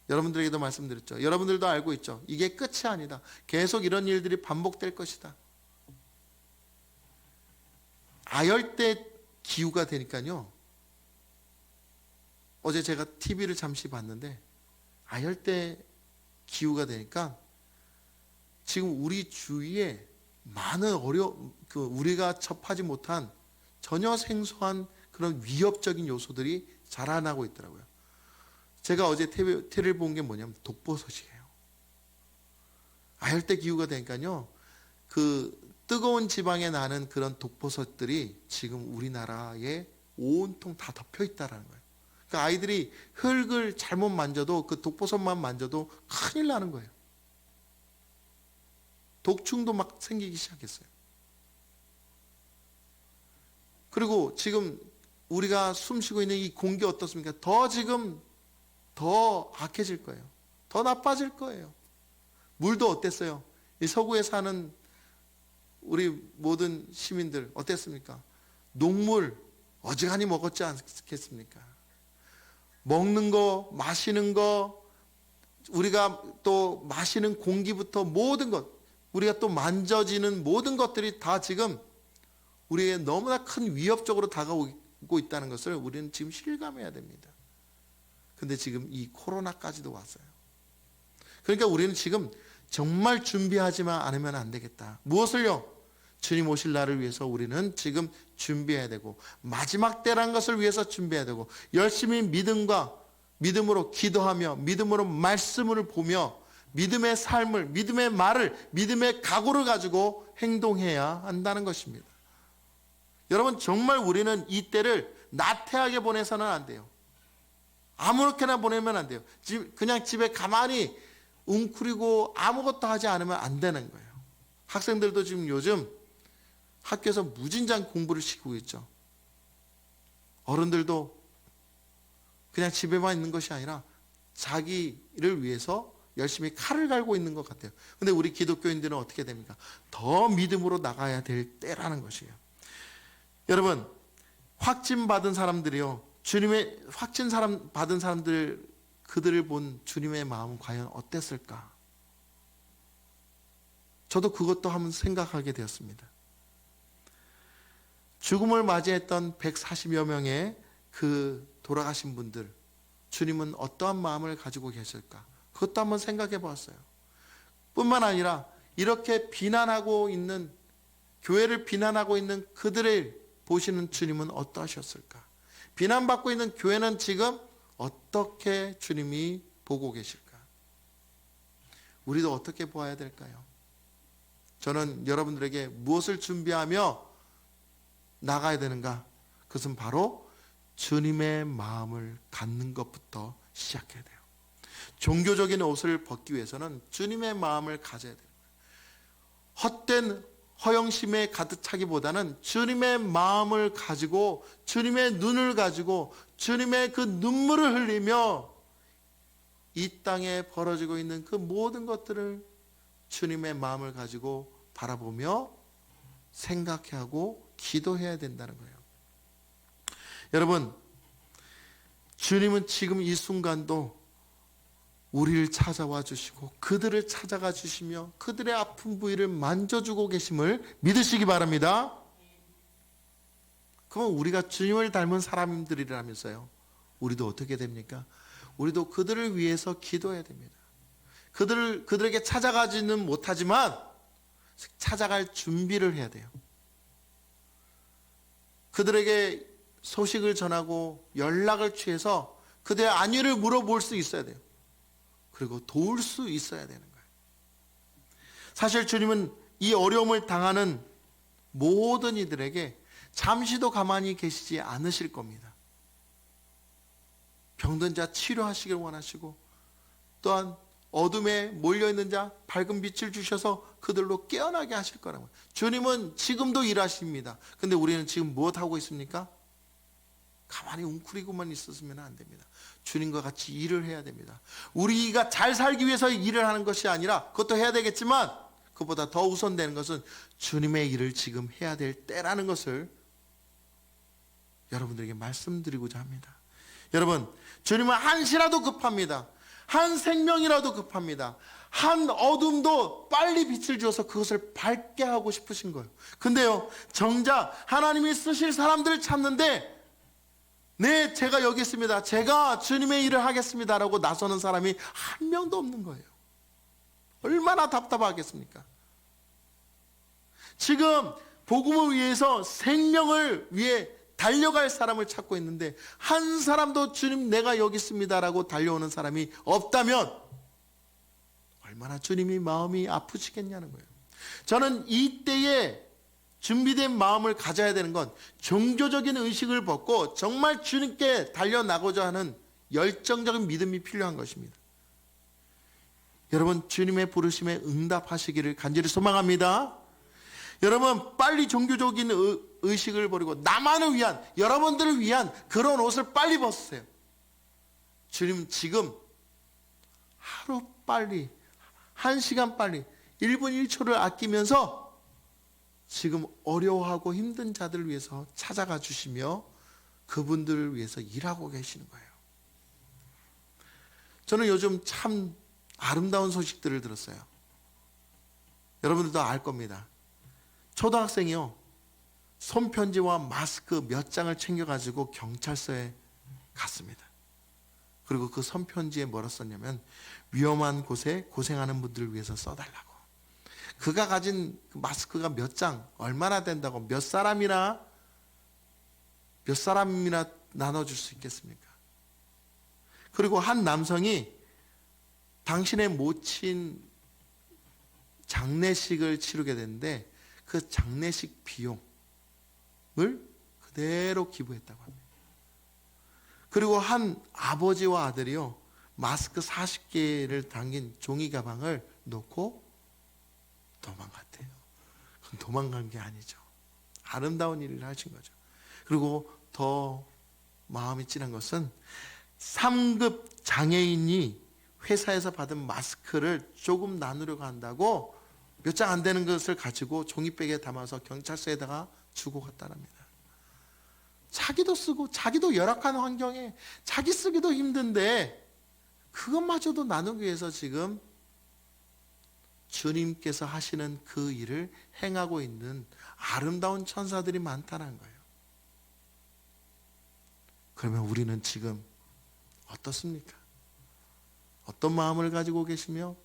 [SPEAKER 2] 여러분들에게도 말씀드렸죠. 여러분들도 알고 있죠. 이게 끝이 아니다. 계속 이런 일들이 반복될 것이다. 아열대 기후가 되니까요. 어제 제가 TV를 잠시 봤는데 아열대 기후가 되니까 지금 우리 주위에 많은 우리가 접하지 못한 전혀 생소한 그런 위협적인 요소들이 자라나고 있더라고요. 제가 어제 TV를 본 게 뭐냐면 독버섯이에요. 아열대 기후가 되니까요. 그 뜨거운 지방에 나는 그런 독버섯들이 지금 우리나라에 온통 다 덮여 있다라는 거예요. 그러니까 아이들이 흙을 잘못 만져도 그 독버섯만 만져도 큰일 나는 거예요. 독충도 막 생기기 시작했어요. 그리고 지금 우리가 숨쉬고 있는 이 공기 어떻습니까? 더 악해질 거예요. 더 나빠질 거예요. 물도 어땠어요? 이 서구에 사는 우리 모든 시민들 어땠습니까? 녹물 어지간히 먹었지 않겠습니까? 먹는 거, 마시는 거, 우리가 또 마시는 공기부터 모든 것, 우리가 또 만져지는 모든 것들이 다 지금 우리에게 너무나 큰 위협적으로 다가오고 있다는 것을 우리는 지금 실감해야 됩니다. 근데 지금 이 코로나까지도 왔어요. 그러니까 우리는 지금 정말 준비하지만 않으면 안 되겠다. 무엇을요? 주님 오실 날을 위해서 우리는 지금 준비해야 되고 마지막 때란 것을 위해서 준비해야 되고 열심히 믿음으로 기도하며 믿음으로 말씀을 보며 믿음의 삶을, 믿음의 말을, 믿음의 각오를 가지고 행동해야 한다는 것입니다. 여러분, 정말 우리는 이 때를 나태하게 보내서는 안 돼요. 아무렇게나 보내면 안 돼요. 그냥 집에 가만히 웅크리고 아무것도 하지 않으면 안 되는 거예요. 학생들도 지금 요즘 학교에서 무진장 공부를 시키고 있죠. 어른들도 그냥 집에만 있는 것이 아니라 자기를 위해서 열심히 칼을 갈고 있는 것 같아요. 근데 우리 기독교인들은 어떻게 됩니까? 더 믿음으로 나가야 될 때라는 것이에요. 여러분, 확진 받은 사람들이요. 받은 사람들, 그들을 본 주님의 마음은 과연 어땠을까? 저도 그것도 한번 생각하게 되었습니다. 죽음을 맞이했던 140여 명의 그 돌아가신 분들, 주님은 어떠한 마음을 가지고 계실까? 그것도 한번 생각해 보았어요. 뿐만 아니라 이렇게 비난하고 있는, 교회를 비난하고 있는 그들을 보시는 주님은 어떠하셨을까? 비난받고 있는 교회는 지금 어떻게 주님이 보고 계실까? 우리도 어떻게 보아야 될까요? 저는 여러분들에게 무엇을 준비하며 나가야 되는가? 그것은 바로 주님의 마음을 갖는 것부터 시작해야 돼요. 종교적인 옷을 벗기 위해서는 주님의 마음을 가져야 돼요. 헛된 허영심에 가득 차기보다는 주님의 마음을 가지고 주님의 눈을 가지고 주님의 그 눈물을 흘리며 이 땅에 벌어지고 있는 그 모든 것들을 주님의 마음을 가지고 바라보며 생각하고 기도해야 된다는 거예요. 여러분, 주님은 지금 이 순간도 우리를 찾아와 주시고 그들을 찾아가 주시며 그들의 아픈 부위를 만져주고 계심을 믿으시기 바랍니다. 그럼 우리가 주님을 닮은 사람들이라면서요. 우리도 어떻게 됩니까? 우리도 그들을 위해서 기도해야 됩니다. 그들에게 찾아가지는 못하지만 찾아갈 준비를 해야 돼요. 그들에게 소식을 전하고 연락을 취해서 그들의 안위를 물어볼 수 있어야 돼요. 그리고 도울 수 있어야 되는 거예요. 사실 주님은 이 어려움을 당하는 모든 이들에게 잠시도 가만히 계시지 않으실 겁니다. 병든 자 치료하시길 원하시고 또한 어둠에 몰려있는 자 밝은 빛을 주셔서 그들로 깨어나게 하실 거라고요. 주님은 지금도 일하십니다. 근데 우리는 지금 무엇하고 있습니까? 가만히 웅크리고만 있었으면 안 됩니다. 주님과 같이 일을 해야 됩니다. 우리가 잘 살기 위해서 일을 하는 것이 아니라 그것도 해야 되겠지만 그보다 더 우선되는 것은 주님의 일을 지금 해야 될 때라는 것을 여러분들에게 말씀드리고자 합니다. 여러분, 주님은 한시라도 급합니다. 한 생명이라도 급합니다. 한 어둠도 빨리 빛을 주어서 그것을 밝게 하고 싶으신 거예요. 근데요, 정작 하나님이 쓰실 사람들을 찾는데 네, 제가 여기 있습니다. 제가 주님의 일을 하겠습니다 라고 나서는 사람이 한 명도 없는 거예요. 얼마나 답답하겠습니까? 지금 복음을 위해서 생명을 위해 달려갈 사람을 찾고 있는데 한 사람도 주님 내가 여기 있습니다 라고 달려오는 사람이 없다면 얼마나 주님이 마음이 아프시겠냐는 거예요. 저는 이때에 준비된 마음을 가져야 되는 건 종교적인 의식을 벗고 정말 주님께 달려나고자 하는 열정적인 믿음이 필요한 것입니다. 여러분, 주님의 부르심에 응답하시기를 간절히 소망합니다. 여러분, 빨리 종교적인 의식을 버리고 나만을 위한, 여러분들을 위한 그런 옷을 빨리 벗으세요. 주님 지금 하루 빨리, 1시간 빨리, 1분 1초를 아끼면서 지금 어려워하고 힘든 자들을 위해서 찾아가 주시며 그분들을 위해서 일하고 계시는 거예요. 저는 요즘 참 아름다운 소식들을 들었어요. 여러분들도 알 겁니다. 초등학생이요, 손편지와 마스크 몇 장을 챙겨가지고 경찰서에 갔습니다. 그리고 그 손편지에 뭐라 썼냐면 위험한 곳에 고생하는 분들을 위해서 써달라고. 그가 가진 그 마스크가 몇 장, 얼마나 된다고 몇 사람이나 나눠줄 수 있겠습니까? 그리고 한 남성이 당신의 모친 장례식을 치르게 됐는데 그 장례식 비용을 그대로 기부했다고 합니다. 그리고 한 아버지와 아들이요, 마스크 40개를 담긴 종이 가방을 놓고 도망갔대요. 그건 도망간 게 아니죠. 아름다운 일을 하신 거죠. 그리고 더 마음이 찐한 것은 3급 장애인이 회사에서 받은 마스크를 조금 나누려고 한다고 몇 장 안 되는 것을 가지고 종이백에 담아서 경찰서에다가 주고 갔다랍니다. 자기도 쓰고 자기도 열악한 환경에 자기 쓰기도 힘든데 그것마저도 나누기 위해서 지금 주님께서 하시는 그 일을 행하고 있는 아름다운 천사들이 많다는 거예요. 그러면 우리는 지금 어떻습니까? 어떤 마음을 가지고 계시며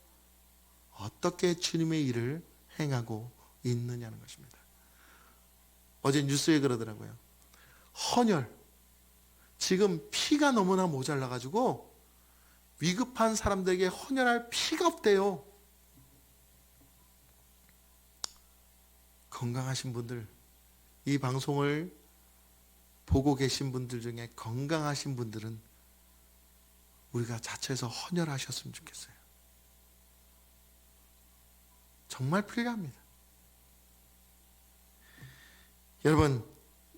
[SPEAKER 2] 어떻게 주님의 일을 행하고 있느냐는 것입니다. 어제 뉴스에 그러더라고요. 헌혈, 지금 피가 너무나 모자라가지고 위급한 사람들에게 헌혈할 피가 없대요. 건강하신 분들, 이 방송을 보고 계신 분들 중에 건강하신 분들은 우리가 자처해서 헌혈하셨으면 좋겠어요. 정말 필요합니다. 여러분,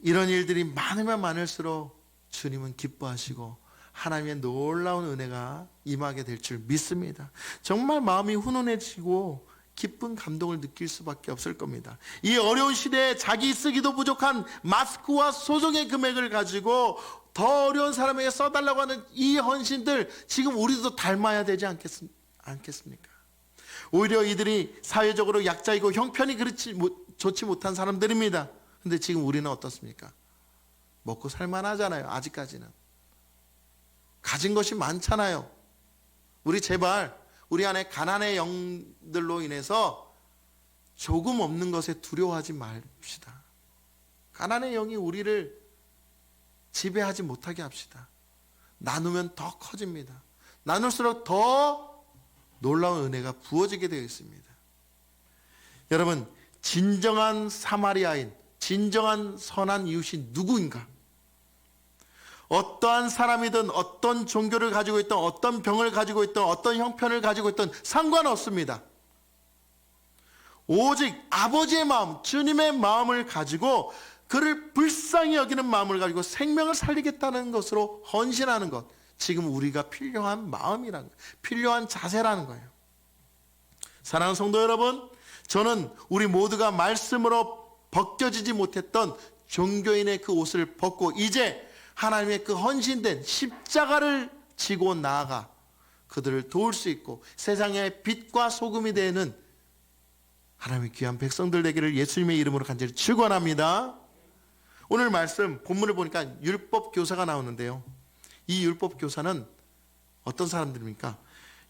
[SPEAKER 2] 이런 일들이 많으면 많을수록 주님은 기뻐하시고 하나님의 놀라운 은혜가 임하게 될 줄 믿습니다. 정말 마음이 훈훈해지고 기쁜 감동을 느낄 수밖에 없을 겁니다. 이 어려운 시대에 자기 쓰기도 부족한 마스크와 소정의 금액을 가지고 더 어려운 사람에게 써달라고 하는 이 헌신들, 지금 우리도 닮아야 되지 않겠습니까? 오히려 이들이 사회적으로 약자이고 형편이 좋지 못한 사람들입니다. 근데 지금 우리는 어떻습니까? 먹고 살만하잖아요. 아직까지는 가진 것이 많잖아요. 우리 제발 우리 안에 가난의 영들로 인해서 조금 없는 것에 두려워하지 맙시다. 가난의 영이 우리를 지배하지 못하게 합시다. 나누면 더 커집니다. 나눌수록 더 놀라운 은혜가 부어지게 되어 있습니다. 여러분, 진정한 사마리아인, 진정한 선한 이웃이 누구인가? 어떠한 사람이든 어떤 종교를 가지고 있든 어떤 병을 가지고 있든 어떤 형편을 가지고 있든 상관없습니다. 오직 아버지의 마음, 주님의 마음을 가지고 그를 불쌍히 여기는 마음을 가지고 생명을 살리겠다는 것으로 헌신하는 것, 지금 우리가 필요한 마음이라는 거예요. 필요한 자세라는 거예요. 사랑하는 성도 여러분, 저는 우리 모두가 말씀으로 벗겨지지 못했던 종교인의 그 옷을 벗고 이제 하나님의 그 헌신된 십자가를 지고 나아가 그들을 도울 수 있고 세상의 빛과 소금이 되는 하나님의 귀한 백성들 되기를 예수님의 이름으로 간절히 축원합니다. 오늘 말씀 본문을 보니까 율법 교사가 나오는데요. 이 율법 교사는 어떤 사람들입니까?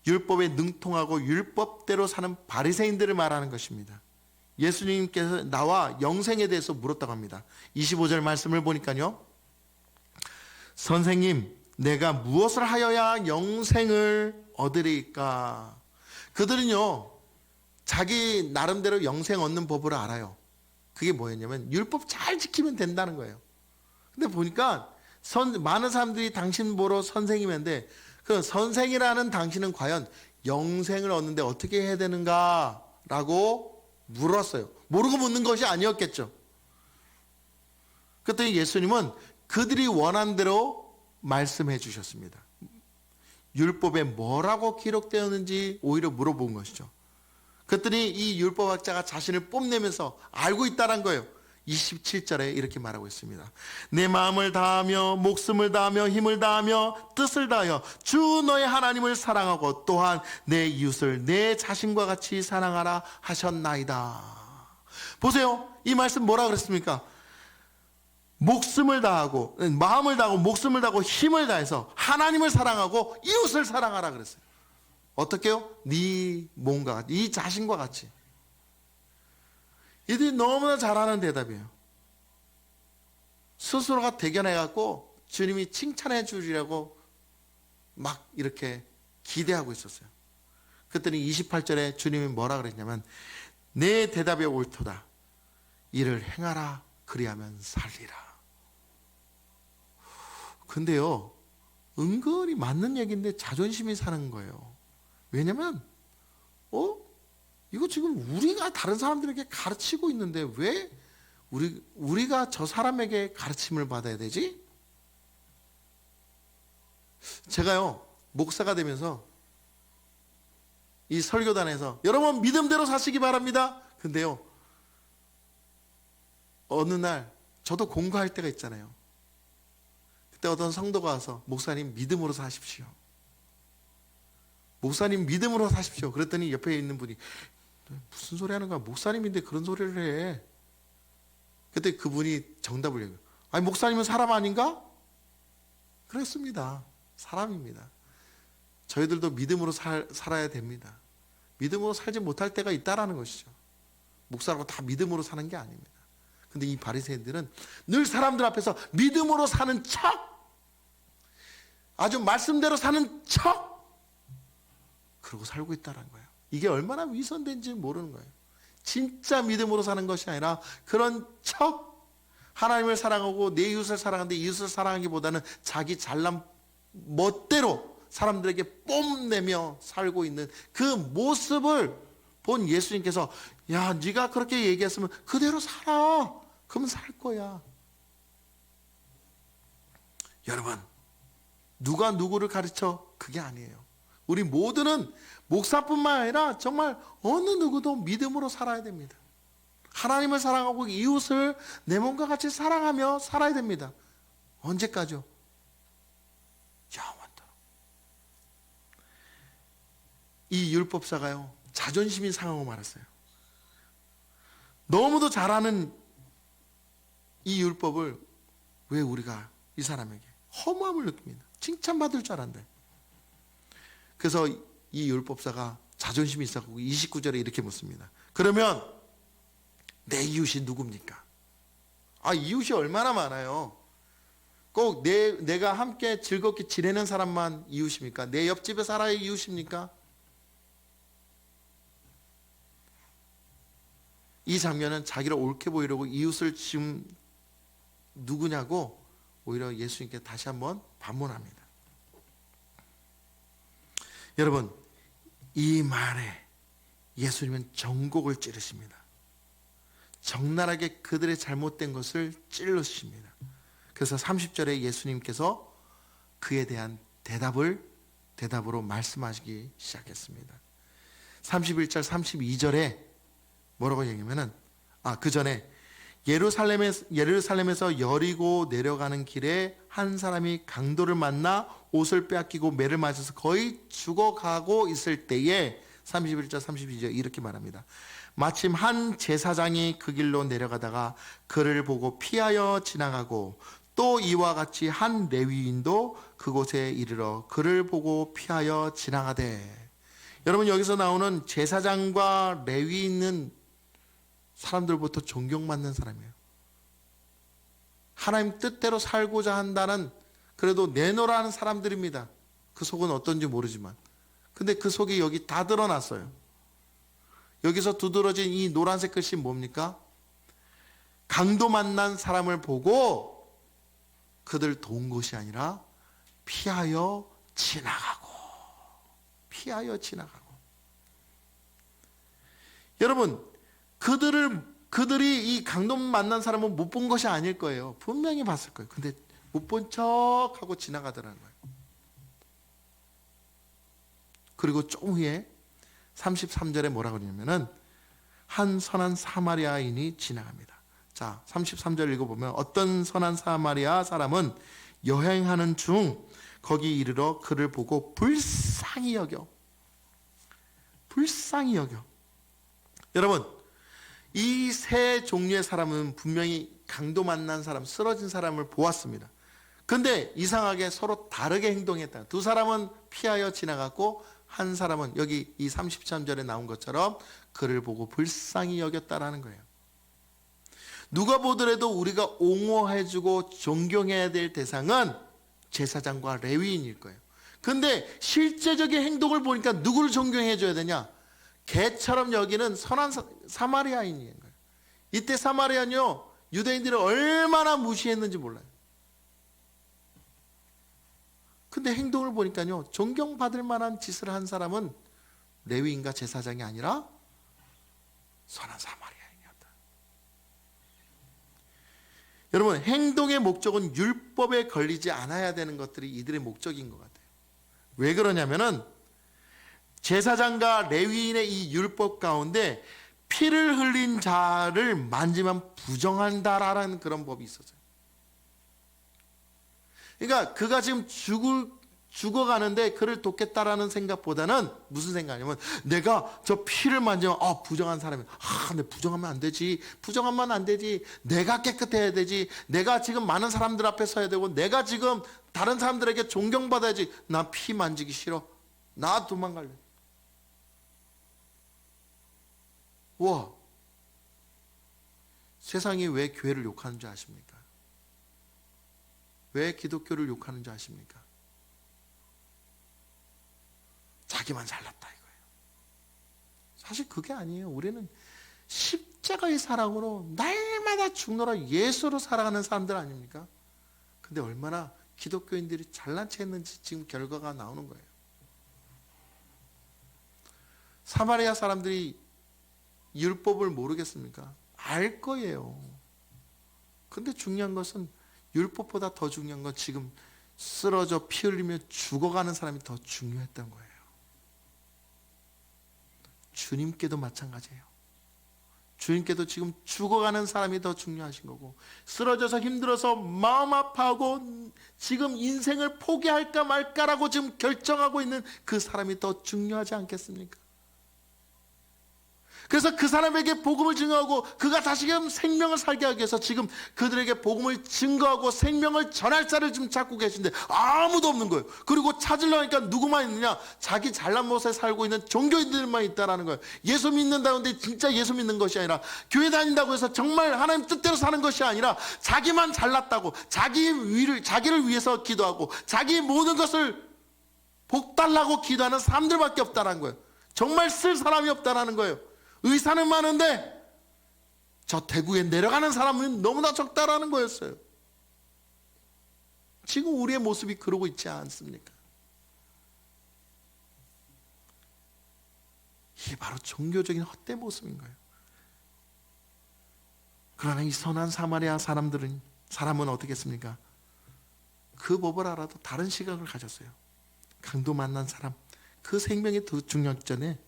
[SPEAKER 2] 율법에 능통하고 율법대로 사는 바리새인들을 말하는 것입니다. 예수님께서 나와 영생에 대해서 물었다고 합니다. 25절 말씀을 보니까요. 선생님, 내가 무엇을 하여야 영생을 얻으리까? 그들은요, 자기 나름대로 영생 얻는 법을 알아요. 그게 뭐였냐면 율법 잘 지키면 된다는 거예요. 근데 보니까 많은 사람들이 당신 보러 선생님인데 그 선생이라는 당신은 과연 영생을 얻는데 어떻게 해야 되는가? 라고 물었어요. 모르고 묻는 것이 아니었겠죠. 그랬더니 예수님은 그들이 원한 대로 말씀해 주셨습니다. 율법에 뭐라고 기록되었는지 오히려 물어본 것이죠. 그랬더니 이 율법학자가 자신을 뽐내면서 알고 있다는 거예요. 27절에 이렇게 말하고 있습니다. 내 마음을 다하며 목숨을 다하며 힘을 다하며 뜻을 다하여 주 너의 하나님을 사랑하고 또한 내 이웃을 내 자신과 같이 사랑하라 하셨나이다. 보세요. 이 말씀 뭐라 그랬습니까? 목숨을 다하고 마음을 다하고 목숨을 다하고 힘을 다해서 하나님을 사랑하고 이웃을 사랑하라 그랬어요. 어떻게요? 네 몸과 같이, 네 자신과 같이. 이들이 너무나 잘하는 대답이에요. 스스로가 대견해갖고 주님이 칭찬해 주리라고 막 이렇게 기대하고 있었어요. 그랬더니 28절에 주님이 뭐라 그랬냐면 내 대답이 옳도다. 이를 행하라. 그리하면 살리라. 근데요, 은근히 맞는 얘기인데 자존심이 사는 거예요. 왜냐면 이거 지금 우리가 다른 사람들에게 가르치고 있는데 왜 우리가 저 사람에게 가르침을 받아야 되지? 제가요, 목사가 되면서 이 설교단에서 여러분 믿음대로 사시기 바랍니다. 근데요, 어느 날 저도 공부할 때가 있잖아요. 그때 어떤 성도가 와서 목사님 믿음으로 사십시오. 목사님 믿음으로 사십시오. 그랬더니 옆에 있는 분이 무슨 소리 하는 거야? 목사님인데 그런 소리를 해. 그때 그분이 정답을 얘기해요. 아니 목사님은 사람 아닌가? 그렇습니다. 사람입니다. 저희들도 믿음으로 살아야 됩니다. 믿음으로 살지 못할 때가 있다라는 것이죠. 목사라고 다 믿음으로 사는 게 아닙니다. 근데 이 바리새인들은 늘 사람들 앞에서 믿음으로 사는 척, 아주 말씀대로 사는 척 그러고 살고 있다는 거예요. 이게 얼마나 위선된지 모르는 거예요. 진짜 믿음으로 사는 것이 아니라 그런 척, 하나님을 사랑하고 내 이웃을 사랑하는데 이웃을 사랑하기보다는 자기 잘난 멋대로 사람들에게 뽐내며 살고 있는 그 모습을 본 예수님께서 야, 네가 그렇게 얘기했으면 그대로 살아. 그러면 살 거야. 여러분, 누가 누구를 가르쳐? 그게 아니에요. 우리 모두는 목사뿐만 아니라 정말 어느 누구도 믿음으로 살아야 됩니다. 하나님을 사랑하고 이웃을 내 몸과 같이 사랑하며 살아야 됩니다. 언제까지요? 영원토록. 이 율법사가요, 자존심이 상하고 말았어요. 너무도 잘하는 이 율법을 왜 우리가 이 사람에게 허무함을 느낍니다. 칭찬받을 줄 알았는데. 그래서 이 율법사가 자존심이 있었고 29절에 이렇게 묻습니다. 그러면 내 이웃이 누굽니까? 이웃이 얼마나 많아요. 꼭 내가 함께 즐겁게 지내는 사람만 이웃입니까? 내 옆집에 살아야 이웃입니까? 이 장면은 자기를 옳게 보이려고 이웃을 지금 누구냐고 오히려 예수님께 다시 한번 반문합니다. 여러분, 이 말에 예수님은 정곡을 찌르십니다. 적나라하게 그들의 잘못된 것을 찔러주십니다. 그래서 30절에 예수님께서 그에 대한 대답으로 말씀하시기 시작했습니다. 31절 32절에 뭐라고 얘기하면은 그 전에 예루살렘에서 여리고 내려가는 길에 한 사람이 강도를 만나 옷을 빼앗기고 매를 맞아서 거의 죽어가고 있을 때에 31절 32절 이렇게 말합니다. 마침 한 제사장이 그 길로 내려가다가 그를 보고 피하여 지나가고 또 이와 같이 한 레위인도 그곳에 이르러 그를 보고 피하여 지나가되. 여러분, 여기서 나오는 제사장과 레위인은 사람들부터 존경받는 사람이에요. 하나님 뜻대로 살고자 한다는, 그래도 내놓으라는 사람들입니다. 그 속은 어떤지 모르지만. 근데 그 속이 여기 다 드러났어요. 여기서 두드러진 이 노란색 글씨 뭡니까? 강도 만난 사람을 보고 그들 도운 것이 아니라 피하여 지나가고. 피하여 지나가고. 여러분, 그들이 이 강도 만난 사람은 못 본 것이 아닐 거예요. 분명히 봤을 거예요. 근데 못 본 척하고 지나가더라는 거예요. 그리고 좀 후에 33절에 뭐라고 그러냐면은 한 선한 사마리아인이 지나갑니다. 자, 33절 읽어보면 어떤 선한 사마리아 사람은 여행하는 중 거기 이르러 그를 보고 불쌍히 여겨. 여러분, 이 세 종류의 사람은 분명히 강도 만난 사람, 쓰러진 사람을 보았습니다. 근데 이상하게 서로 다르게 행동했다. 두 사람은 피하여 지나갔고 한 사람은 여기 이 33절에 나온 것처럼 그를 보고 불쌍히 여겼다라는 거예요. 누가 보더라도 우리가 옹호해주고 존경해야 될 대상은 제사장과 레위인일 거예요. 근데 실제적인 행동을 보니까 누구를 존경해줘야 되냐? 개처럼 여기는 선한 사마리아인인 거예요. 이때 사마리아는요, 유대인들을 얼마나 무시했는지 몰라요. 근데 행동을 보니까요, 존경받을 만한 짓을 한 사람은 레위인과 제사장이 아니라 선한 사마리아인이었다. 여러분, 행동의 목적은 율법에 걸리지 않아야 되는 것들이 이들의 목적인 것 같아요. 왜 그러냐면은 제사장과 레위인의 이 율법 가운데 피를 흘린 자를 만지면 부정한다라는 그런 법이 있었어요. 그러니까 그가 지금 죽어가는데 그를 돕겠다라는 생각보다는 무슨 생각이냐면 내가 저 피를 만지면 부정한 사람이야. 근데 부정하면 안 되지. 내가 깨끗해야 되지. 내가 지금 많은 사람들 앞에 서야 되고 내가 지금 다른 사람들에게 존경받아야지. 나 피 만지기 싫어. 나 도망갈래. 와, 세상이 왜 교회를 욕하는 줄 아십니까? 왜 기독교를 욕하는 줄 아십니까? 자기만 잘났다 이거예요. 사실 그게 아니에요. 우리는 십자가의 사랑으로 날마다 죽노라 예수로 살아가는 사람들 아닙니까? 근데 얼마나 기독교인들이 잘난 체 했는지 지금 결과가 나오는 거예요. 사마리아 사람들이 율법을 모르겠습니까? 알 거예요. 근데 중요한 것은 율법보다 더 중요한 건 지금 쓰러져 피 흘리며 죽어가는 사람이 더 중요했던 거예요. 주님께도 마찬가지예요. 주님께도 지금 죽어가는 사람이 더 중요하신 거고, 쓰러져서 힘들어서 마음 아파하고 지금 인생을 포기할까 말까라고 지금 결정하고 있는 그 사람이 더 중요하지 않겠습니까? 그래서 그 사람에게 복음을 증거하고 그가 다시금 생명을 살게 하기 위해서 지금 그들에게 복음을 증거하고 생명을 전할 자를 지금 찾고 계신데 아무도 없는 거예요. 그리고 찾으려니까 누구만 있느냐? 자기 잘난 모습에 살고 있는 종교인들만 있다라는 거예요. 예수 믿는다는데 진짜 예수 믿는 것이 아니라, 교회 다닌다고 해서 정말 하나님 뜻대로 사는 것이 아니라 자기만 잘났다고 자기를 위해서 기도하고 자기 모든 것을 복 달라고 기도하는 사람들밖에 없다라는 거예요. 정말 쓸 사람이 없다라는 거예요. 의사는 많은데 저 대구에 내려가는 사람은 너무나 적다라는 거였어요. 지금 우리의 모습이 그러고 있지 않습니까? 이게 바로 종교적인 헛된 모습인 거예요. 그러나 이 선한 사마리아 사람은 어떻겠습니까? 그 법을 알아도 다른 시각을 가졌어요. 강도 만난 사람, 그 생명이 더 중요하기 전에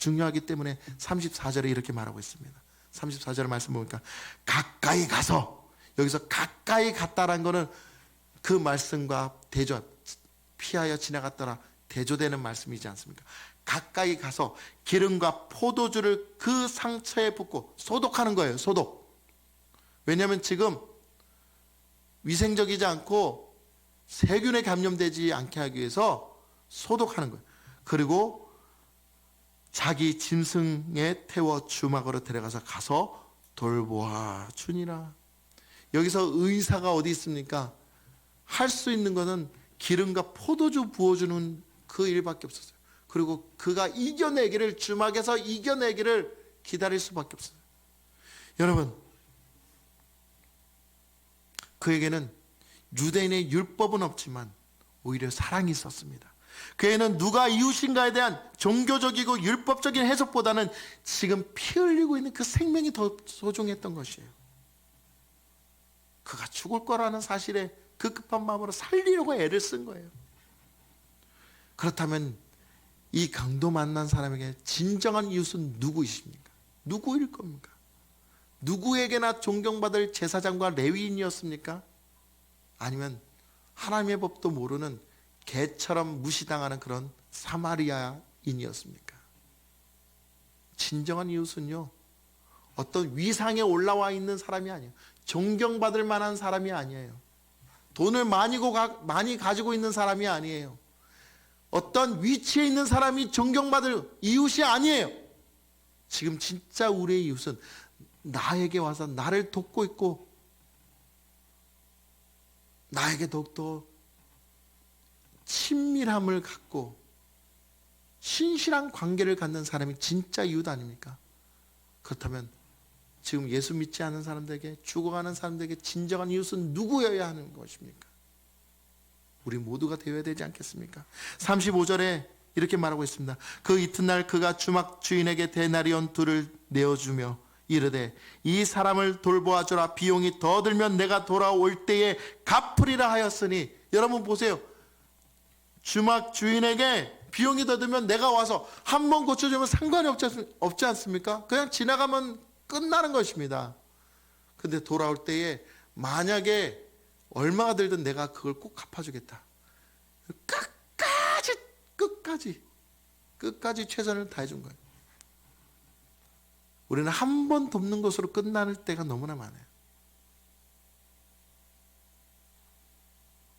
[SPEAKER 2] 중요하기 때문에 34절에 이렇게 말하고 있습니다. 34절 말씀 보니까 가까이 가서, 여기서 가까이 갔다라는 거는 그 말씀과 대조, 피하여 지나갔더라 대조되는 말씀이지 않습니까? 가까이 가서 기름과 포도주를 그 상처에 붓고 소독하는 거예요. 소독. 왜냐하면 지금 위생적이지 않고 세균에 감염되지 않게 하기 위해서 소독하는 거예요. 그리고 자기 짐승에 태워 주막으로 데려가서 가서 돌보아 주니라. 여기서 의사가 어디 있습니까? 할 수 있는 것은 기름과 포도주 부어주는 그 일밖에 없었어요. 그리고 그가 이겨내기를, 주막에서 이겨내기를 기다릴 수밖에 없어요. 여러분, 그에게는 유대인의 율법은 없지만 오히려 사랑이 있었습니다. 그에는 누가 이웃인가에 대한 종교적이고 율법적인 해석보다는 지금 피 흘리고 있는 그 생명이 더 소중했던 것이에요. 그가 죽을 거라는 사실에 그 급한 마음으로 살리려고 애를 쓴 거예요. 그렇다면 이 강도 만난 사람에게 진정한 이웃은 누구이십니까? 누구일 겁니까? 누구에게나 존경받을 제사장과 레위인이었습니까? 아니면 하나님의 법도 모르는 개처럼 무시당하는 그런 사마리아인이었습니까? 진정한 이웃은요, 어떤 위상에 올라와 있는 사람이 아니에요. 존경받을 만한 사람이 아니에요. 돈을 많이 가지고 있는 사람이 아니에요. 어떤 위치에 있는 사람이 존경받을 이웃이 아니에요. 지금 진짜 우리의 이웃은 나에게 와서 나를 돕고 있고 나에게 더욱더 친밀함을 갖고 신실한 관계를 갖는 사람이 진짜 이웃 아닙니까? 그렇다면 지금 예수 믿지 않는 사람들에게, 죽어가는 사람들에게 진정한 이웃은 누구여야 하는 것입니까? 우리 모두가 되어야 되지 않겠습니까? 35절에 이렇게 말하고 있습니다. 그 이튿날 그가 주막 주인에게 데나리온 2를 내어주며 이르되 이 사람을 돌보아 주라. 비용이 더 들면 내가 돌아올 때에 갚으리라 하였으니. 여러분 보세요. 주막 주인에게 비용이 더 들면 내가 와서 한 번 고쳐주면 상관이 없지 않습니까? 그냥 지나가면 끝나는 것입니다. 근데 돌아올 때에 만약에 얼마가 들든 내가 그걸 꼭 갚아주겠다. 끝까지 최선을 다해준 거예요. 우리는 한 번 돕는 것으로 끝나는 때가 너무나 많아요.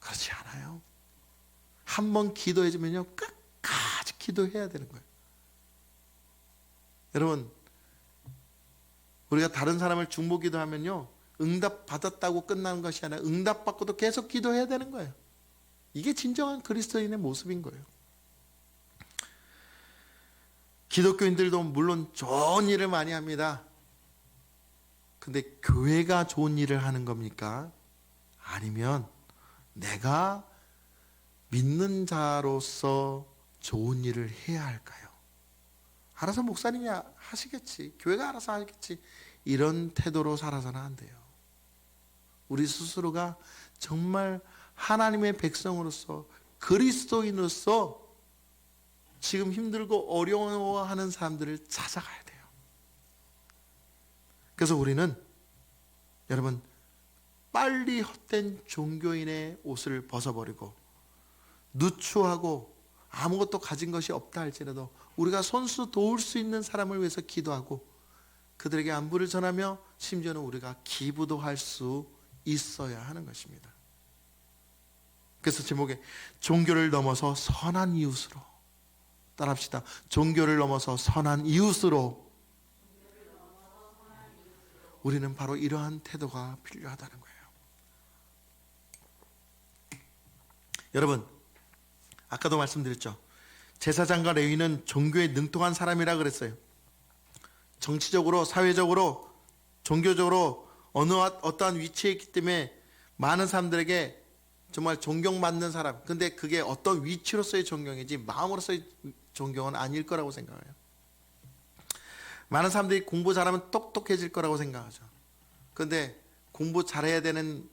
[SPEAKER 2] 그렇지 않아요. 한 번 기도해주면요, 끝까지 기도해야 되는 거예요. 여러분, 우리가 다른 사람을 중보 기도하면요, 응답 받았다고 끝나는 것이 아니라 응답 받고도 계속 기도해야 되는 거예요. 이게 진정한 그리스도인의 모습인 거예요. 기독교인들도 물론 좋은 일을 많이 합니다. 근데 교회가 좋은 일을 하는 겁니까? 아니면 내가 믿는 자로서 좋은 일을 해야 할까요? 알아서 목사님이 하시겠지, 교회가 알아서 하겠지, 이런 태도로 살아서는 안 돼요. 우리 스스로가 정말 하나님의 백성으로서, 그리스도인으로서 지금 힘들고 어려워하는 사람들을 찾아가야 돼요. 그래서 우리는 여러분 빨리 헛된 종교인의 옷을 벗어버리고 누추하고 아무것도 가진 것이 없다 할지라도 우리가 손수 도울 수 있는 사람을 위해서 기도하고 그들에게 안부를 전하며 심지어는 우리가 기부도 할 수 있어야 하는 것입니다. 그래서 제목에 종교를 넘어서 선한 이웃으로, 따라합시다. 종교를 넘어서 선한 이웃으로. 우리는 바로 이러한 태도가 필요하다는 거예요. 여러분, 아까도 말씀드렸죠. 제사장과 레위는 종교에 능통한 사람이라 그랬어요. 정치적으로, 사회적으로, 종교적으로 어떠한 위치에 있기 때문에 많은 사람들에게 정말 존경받는 사람. 근데 그게 어떤 위치로서의 존경이지 마음으로서의 존경은 아닐 거라고 생각해요. 많은 사람들이 공부 잘하면 똑똑해질 거라고 생각하죠. 근데 공부 잘해야 되는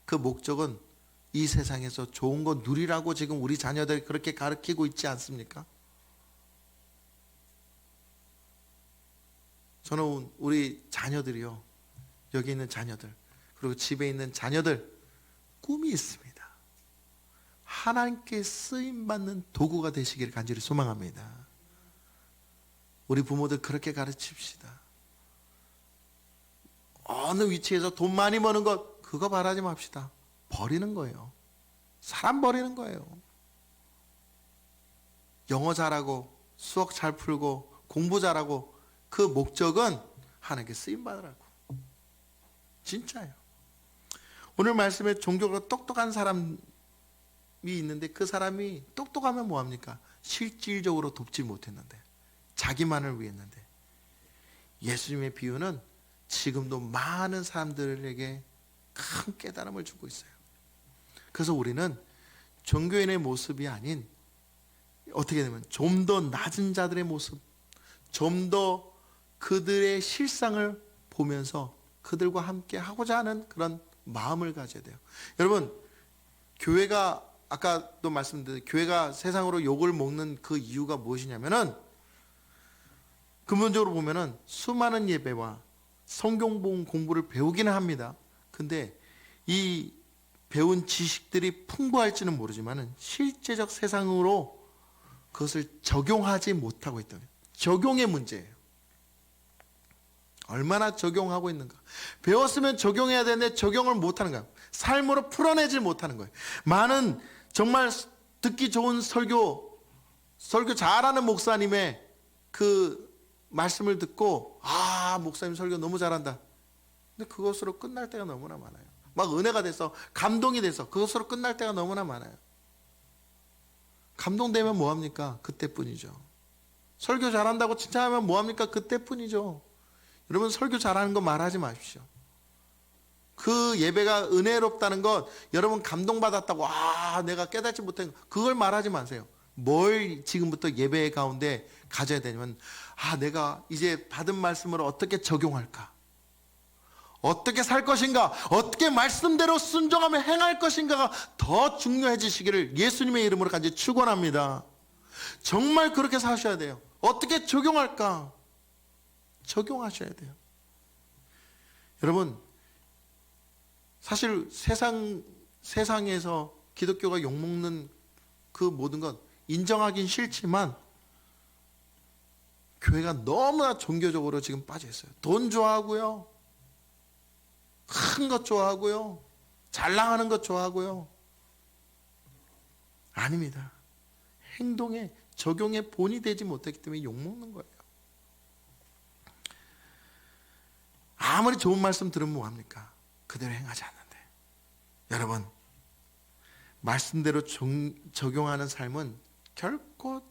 [SPEAKER 2] 그 목적은 이 세상에서 좋은 거 누리라고 지금 우리 자녀들 그렇게 가르치고 있지 않습니까? 저는 우리 자녀들이요, 여기 있는 자녀들, 그리고 집에 있는 자녀들 꿈이 있습니다. 하나님께 쓰임받는 도구가 되시기를 간절히 소망합니다. 우리 부모들 그렇게 가르칩시다. 어느 위치에서 돈 많이 버는 것 그거 바라지 맙시다. 버리는 거예요. 사람 버리는 거예요. 영어 잘하고 수학 잘 풀고 공부 잘하고 그 목적은 하나님께 쓰임받으라고. 진짜예요. 오늘 말씀에 종교가 똑똑한 사람이 있는데 그 사람이 똑똑하면 뭐합니까? 실질적으로 돕지 못했는데, 자기만을 위했는데, 예수님의 비유는 지금도 많은 사람들에게 큰 깨달음을 주고 있어요. 그래서 우리는 종교인의 모습이 아닌 어떻게 되면 좀 더 낮은 자들의 모습, 좀 더 그들의 실상을 보면서 그들과 함께 하고자 하는 그런 마음을 가져야 돼요. 여러분, 교회가 아까도 말씀드린 교회가 세상으로 욕을 먹는 그 이유가 무엇이냐면은 근본적으로 보면은 수많은 예배와 성경 공부를 배우기는 합니다. 근데 이 배운 지식들이 풍부할지는 모르지만은 실제적 세상으로 그것을 적용하지 못하고 있다. 적용의 문제예요. 얼마나 적용하고 있는가. 배웠으면 적용해야 되는데 적용을 못하는 거야. 삶으로 풀어내지 못하는 거예요. 많은 정말 듣기 좋은 설교 잘하는 목사님의 그 말씀을 듣고 목사님 설교 너무 잘한다. 근데 그것으로 끝날 때가 너무나 많아요. 막 은혜가 돼서 감동이 돼서 그것으로 끝날 때가 너무나 많아요. 감동되면 뭐합니까? 그때뿐이죠. 설교 잘한다고 칭찬하면 뭐합니까? 그때뿐이죠. 여러분, 설교 잘하는 거 말하지 마십시오. 그 예배가 은혜롭다는 것, 여러분 감동받았다고 내가 깨닫지 못한 것, 그걸 말하지 마세요. 뭘 지금부터 예배 가운데 가져야 되냐면 내가 이제 받은 말씀을 어떻게 적용할까, 어떻게 살 것인가, 어떻게 말씀대로 순종하며 행할 것인가가 더 중요해지시기를 예수님의 이름으로 간절히 축원합니다. 정말 그렇게 사셔야 돼요. 어떻게 적용할까? 적용하셔야 돼요. 여러분, 사실 세상에서 기독교가 욕먹는 그 모든 것 인정하긴 싫지만 교회가 너무나 종교적으로 지금 빠져 있어요. 돈 좋아하고요, 큰 것 좋아하고요, 잘 나가는 것 좋아하고요. 아닙니다. 행동에 적용에 본이 되지 못했기 때문에 욕먹는 거예요. 아무리 좋은 말씀 들으면 뭐합니까? 그대로 행하지 않는데. 여러분, 말씀대로 적용하는 삶은 결코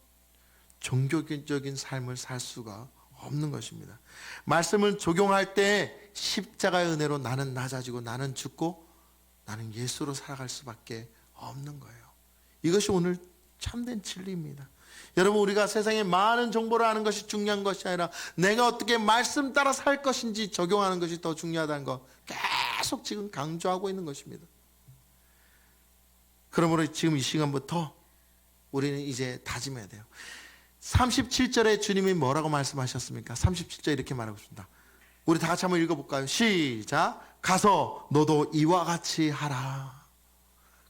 [SPEAKER 2] 종교적인 삶을 살 수가 없는 것입니다. 말씀을 적용할 때 십자가의 은혜로 나는 낮아지고 나는 죽고 나는 예수로 살아갈 수밖에 없는 거예요. 이것이 오늘 참된 진리입니다. 여러분, 우리가 세상에 많은 정보를 아는 것이 중요한 것이 아니라 내가 어떻게 말씀 따라 살 것인지 적용하는 것이 더 중요하다는 것 계속 지금 강조하고 있는 것입니다. 그러므로 지금 이 시간부터 우리는 이제 다짐해야 돼요. 37절에 주님이 뭐라고 말씀하셨습니까? 37절 이렇게 말하고 있습니다. 우리 다 같이 한번 읽어볼까요? 시작. 가서 너도 이와 같이 하라.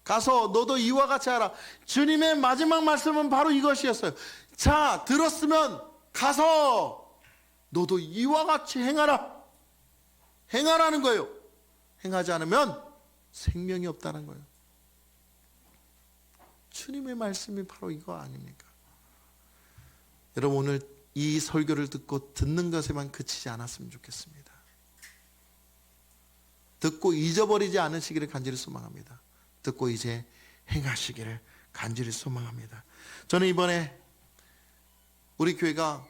[SPEAKER 2] 가서 너도 이와 같이 하라. 주님의 마지막 말씀은 바로 이것이었어요. 자, 들었으면 가서 너도 이와 같이 행하라. 행하라는 거예요. 행하지 않으면 생명이 없다는 거예요. 주님의 말씀이 바로 이거 아닙니까? 여러분, 오늘 이 설교를 듣고 듣는 것에만 그치지 않았으면 좋겠습니다. 듣고 잊어버리지 않으시기를 간절히 소망합니다. 듣고 이제 행하시기를 간절히 소망합니다. 저는 이번에 우리 교회가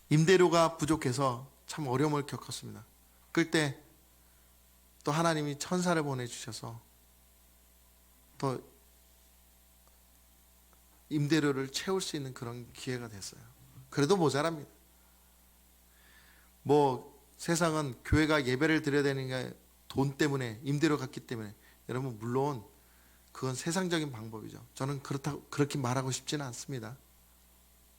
[SPEAKER 2] 임대료가 부족해서 참 어려움을 겪었습니다. 그때 또 하나님이 천사를 보내주셔서 또 임대료를 채울 수 있는 그런 기회가 됐어요. 그래도 모자랍니다. 세상은 교회가 예배를 드려야 되는 게 돈 때문에, 임대료 같기 때문에, 여러분 물론 그건 세상적인 방법이죠. 저는 그렇게 말하고 싶지는 않습니다.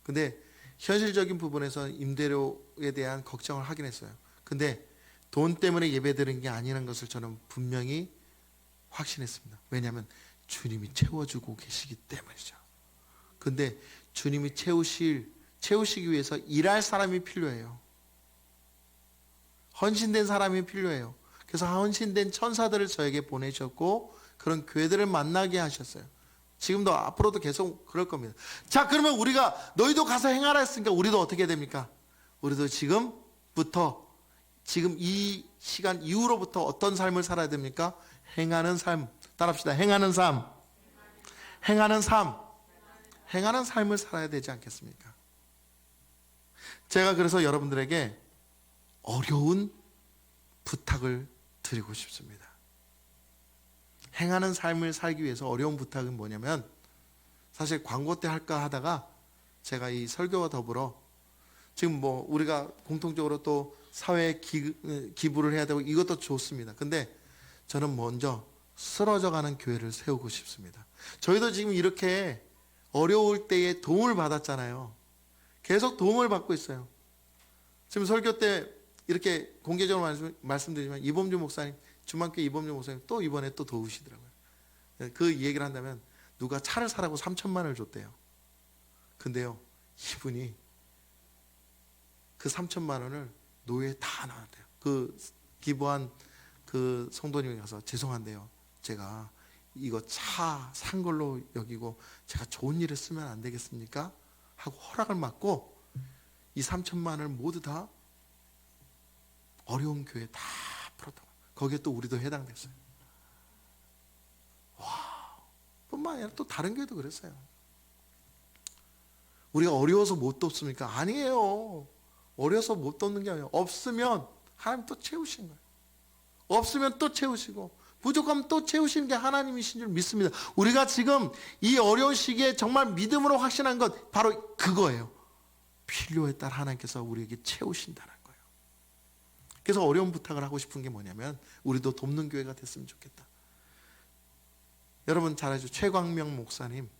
[SPEAKER 2] 근데 현실적인 부분에서 임대료 가족에 대한 걱정을 하긴 했어요. 근데 돈 때문에 예배드린 게 아니라는 것을 저는 분명히 확신했습니다. 왜냐하면 주님이 채워주고 계시기 때문이죠. 근데 주님이 채우시기 위해서 일할 사람이 필요해요. 헌신된 사람이 필요해요. 그래서 헌신된 천사들을 저에게 보내셨고 그런 교회들을 만나게 하셨어요. 지금도 앞으로도 계속 그럴 겁니다. 자, 그러면 우리가 너희도 가서 행하라 했으니까 우리도 어떻게 됩니까? 우리도 지금부터, 지금 이 시간 이후로부터 어떤 삶을 살아야 됩니까? 행하는 삶. 따라합시다. 행하는 삶. 행하는 삶. 행하는 삶을 살아야 되지 않겠습니까? 제가 그래서 여러분들에게 어려운 부탁을 드리고 싶습니다. 행하는 삶을 살기 위해서 어려운 부탁은 뭐냐면, 사실 광고 때 할까 하다가 제가 이 설교와 더불어 지금 뭐 우리가 공통적으로 또 사회에 기부를 해야 되고 이것도 좋습니다. 근데 저는 먼저 쓰러져 가는 교회를 세우고 싶습니다. 저희도 지금 이렇게 어려울 때에 도움을 받았잖아요. 계속 도움을 받고 있어요. 지금 설교 때 이렇게 공개적으로 말씀드리지만 이범주 목사님, 주만교회 이범주 목사님 또 이번에 또 도우시더라고요. 그 얘기를 한다면 누가 차를 사라고 3천만 원을 줬대요. 근데요, 이분이 그 3천만 원을 노예에 다 나왔대요. 그 기부한 그 성도님이 가서 죄송한데요, 제가 이거 차 산 걸로 여기고 제가 좋은 일에 쓰면 안 되겠습니까? 하고 허락을 받고 이 3천만 원을 모두 다 어려운 교회에 다 풀었다고. 거기에 또 우리도 해당됐어요. 와, 뿐만 아니라 또 다른 교회도 그랬어요. 우리가 어려워서 못 돕습니까? 아니에요. 어려서 못 돕는 게 아니에요. 없으면 하나님 또 채우신 거예요. 없으면 또 채우시고 부족하면 또 채우시는 게 하나님이신 줄 믿습니다. 우리가 지금 이 어려운 시기에 정말 믿음으로 확신한 것 바로 그거예요. 필요에 따라 하나님께서 우리에게 채우신다는 거예요. 그래서 어려운 부탁을 하고 싶은 게 뭐냐면 우리도 돕는 교회가 됐으면 좋겠다. 여러분 잘 알죠? 최광명 목사님,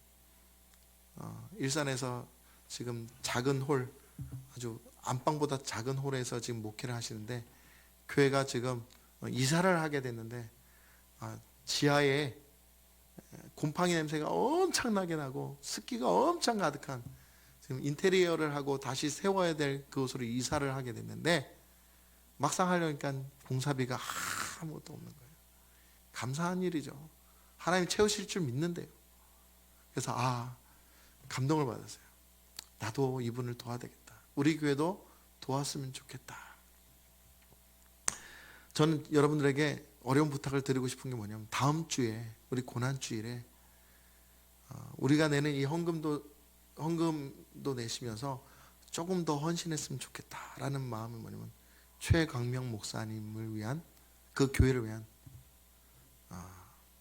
[SPEAKER 2] 일산에서 지금 작은 홀, 아주 안방보다 작은 홀에서 지금 목회를 하시는데, 교회가 지금 이사를 하게 됐는데 지하에 곰팡이 냄새가 엄청나게 나고 습기가 엄청 가득한, 지금 인테리어를 하고 다시 세워야 될 그곳으로 이사를 하게 됐는데, 막상 하려니까 공사비가 아무것도 없는 거예요. 감사한 일이죠. 하나님 채우실 줄 믿는데요. 그래서 감동을 받았어요. 나도 이분을 도와야 되겠다. 우리 교회도 도왔으면 좋겠다. 저는 여러분들에게 어려운 부탁을 드리고 싶은 게 뭐냐면, 다음 주에 우리 고난주일에 우리가 내는 이 헌금도 내시면서 조금 더 헌신했으면 좋겠다라는 마음이 뭐냐면, 최광명 목사님을 위한, 그 교회를 위한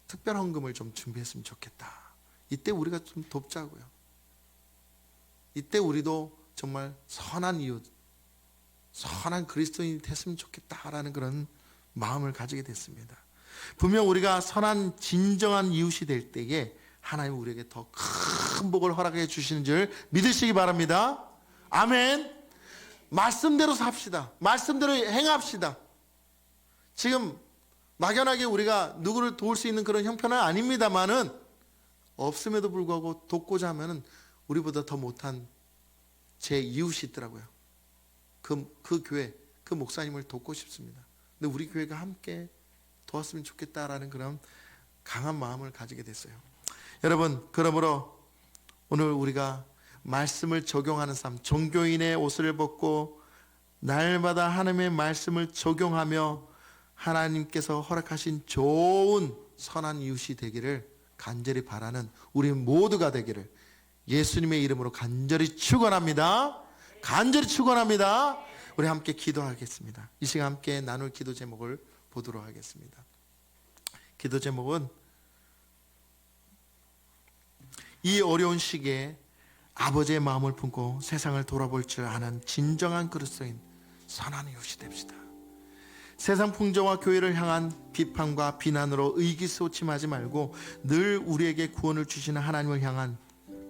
[SPEAKER 2] 특별 헌금을 좀 준비했으면 좋겠다. 이때 우리가 좀 돕자고요. 이때 우리도 정말 선한 이웃, 선한 그리스도인이 됐으면 좋겠다라는 그런 마음을 가지게 됐습니다. 분명 우리가 선한 진정한 이웃이 될 때에 하나님 우리에게 더 큰 복을 허락해 주시는 줄 믿으시기 바랍니다. 아멘. 말씀대로 삽시다. 말씀대로 행합시다. 지금 막연하게 우리가 누구를 도울 수 있는 그런 형편은 아닙니다만은, 없음에도 불구하고 돕고자 하면은 우리보다 더 못한 제 이웃이 있더라고요. 그 교회, 그 목사님을 돕고 싶습니다. 근데 우리 교회가 함께 도왔으면 좋겠다라는 그런 강한 마음을 가지게 됐어요. 여러분, 그러므로 오늘 우리가 말씀을 적용하는 삶, 종교인의 옷을 벗고 날마다 하나님의 말씀을 적용하며 하나님께서 허락하신 좋은 선한 이웃이 되기를 간절히 바라는 우리 모두가 되기를 예수님의 이름으로 간절히 축원합니다. 간절히 축원합니다. 우리 함께 기도하겠습니다. 이 시간 함께 나눌 기도 제목을 보도록 하겠습니다. 기도 제목은, 이 어려운 시기에 아버지의 마음을 품고 세상을 돌아볼 줄 아는 진정한 그리스도인 선한 이웃이 됩시다. 세상 풍조와 교회를 향한 비판과 비난으로 의기소침하지 말고 늘 우리에게 구원을 주시는 하나님을 향한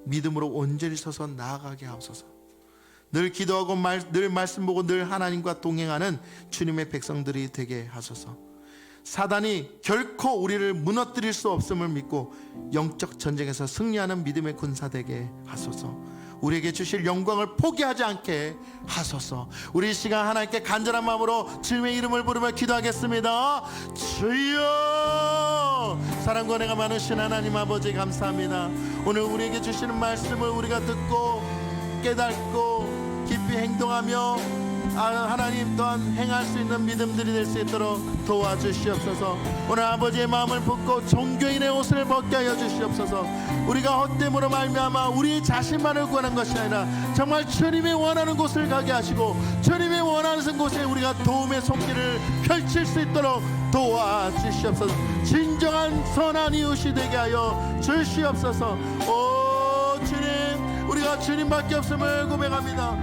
[SPEAKER 2] 믿음으로 온전히 서서 나아가게 하옵소서. 늘 기도하고 늘 말씀 보고 늘 하나님과 동행하는 주님의 백성들이 되게 하소서. 사단이 결코 우리를 무너뜨릴 수 없음을 믿고 영적 전쟁에서 승리하는 믿음의 군사 되게 하소서. 우리에게 주실 영광을 포기하지 않게 하소서. 우리 이 시간 하나님께 간절한 마음으로 주님의 이름을 부르며 기도하겠습니다. 주여, 사랑과 은혜가 많으신 하나님 아버지 감사합니다. 오늘 우리에게 주시는 말씀을 우리가 듣고 깨닫고 깊이 행동하며 하나님 또한 행할 수 있는 믿음들이 될 수 있도록 도와주시옵소서. 오늘 아버지의 마음을 품고 종교인의 옷을 벗게 하여 주시옵소서. 우리가 헛됨으로 말미암아 우리 자신만을 구하는 것이 아니라 정말 주님이 원하는 곳을 가게 하시고 주님이 원하는 곳에 우리가 도움의 손길을 펼칠 수 있도록 도와주시옵소서. 진정한 선한 이웃이 되게 하여 주시옵소서. 오 주님, 우리가 주님밖에 없음을 고백합니다.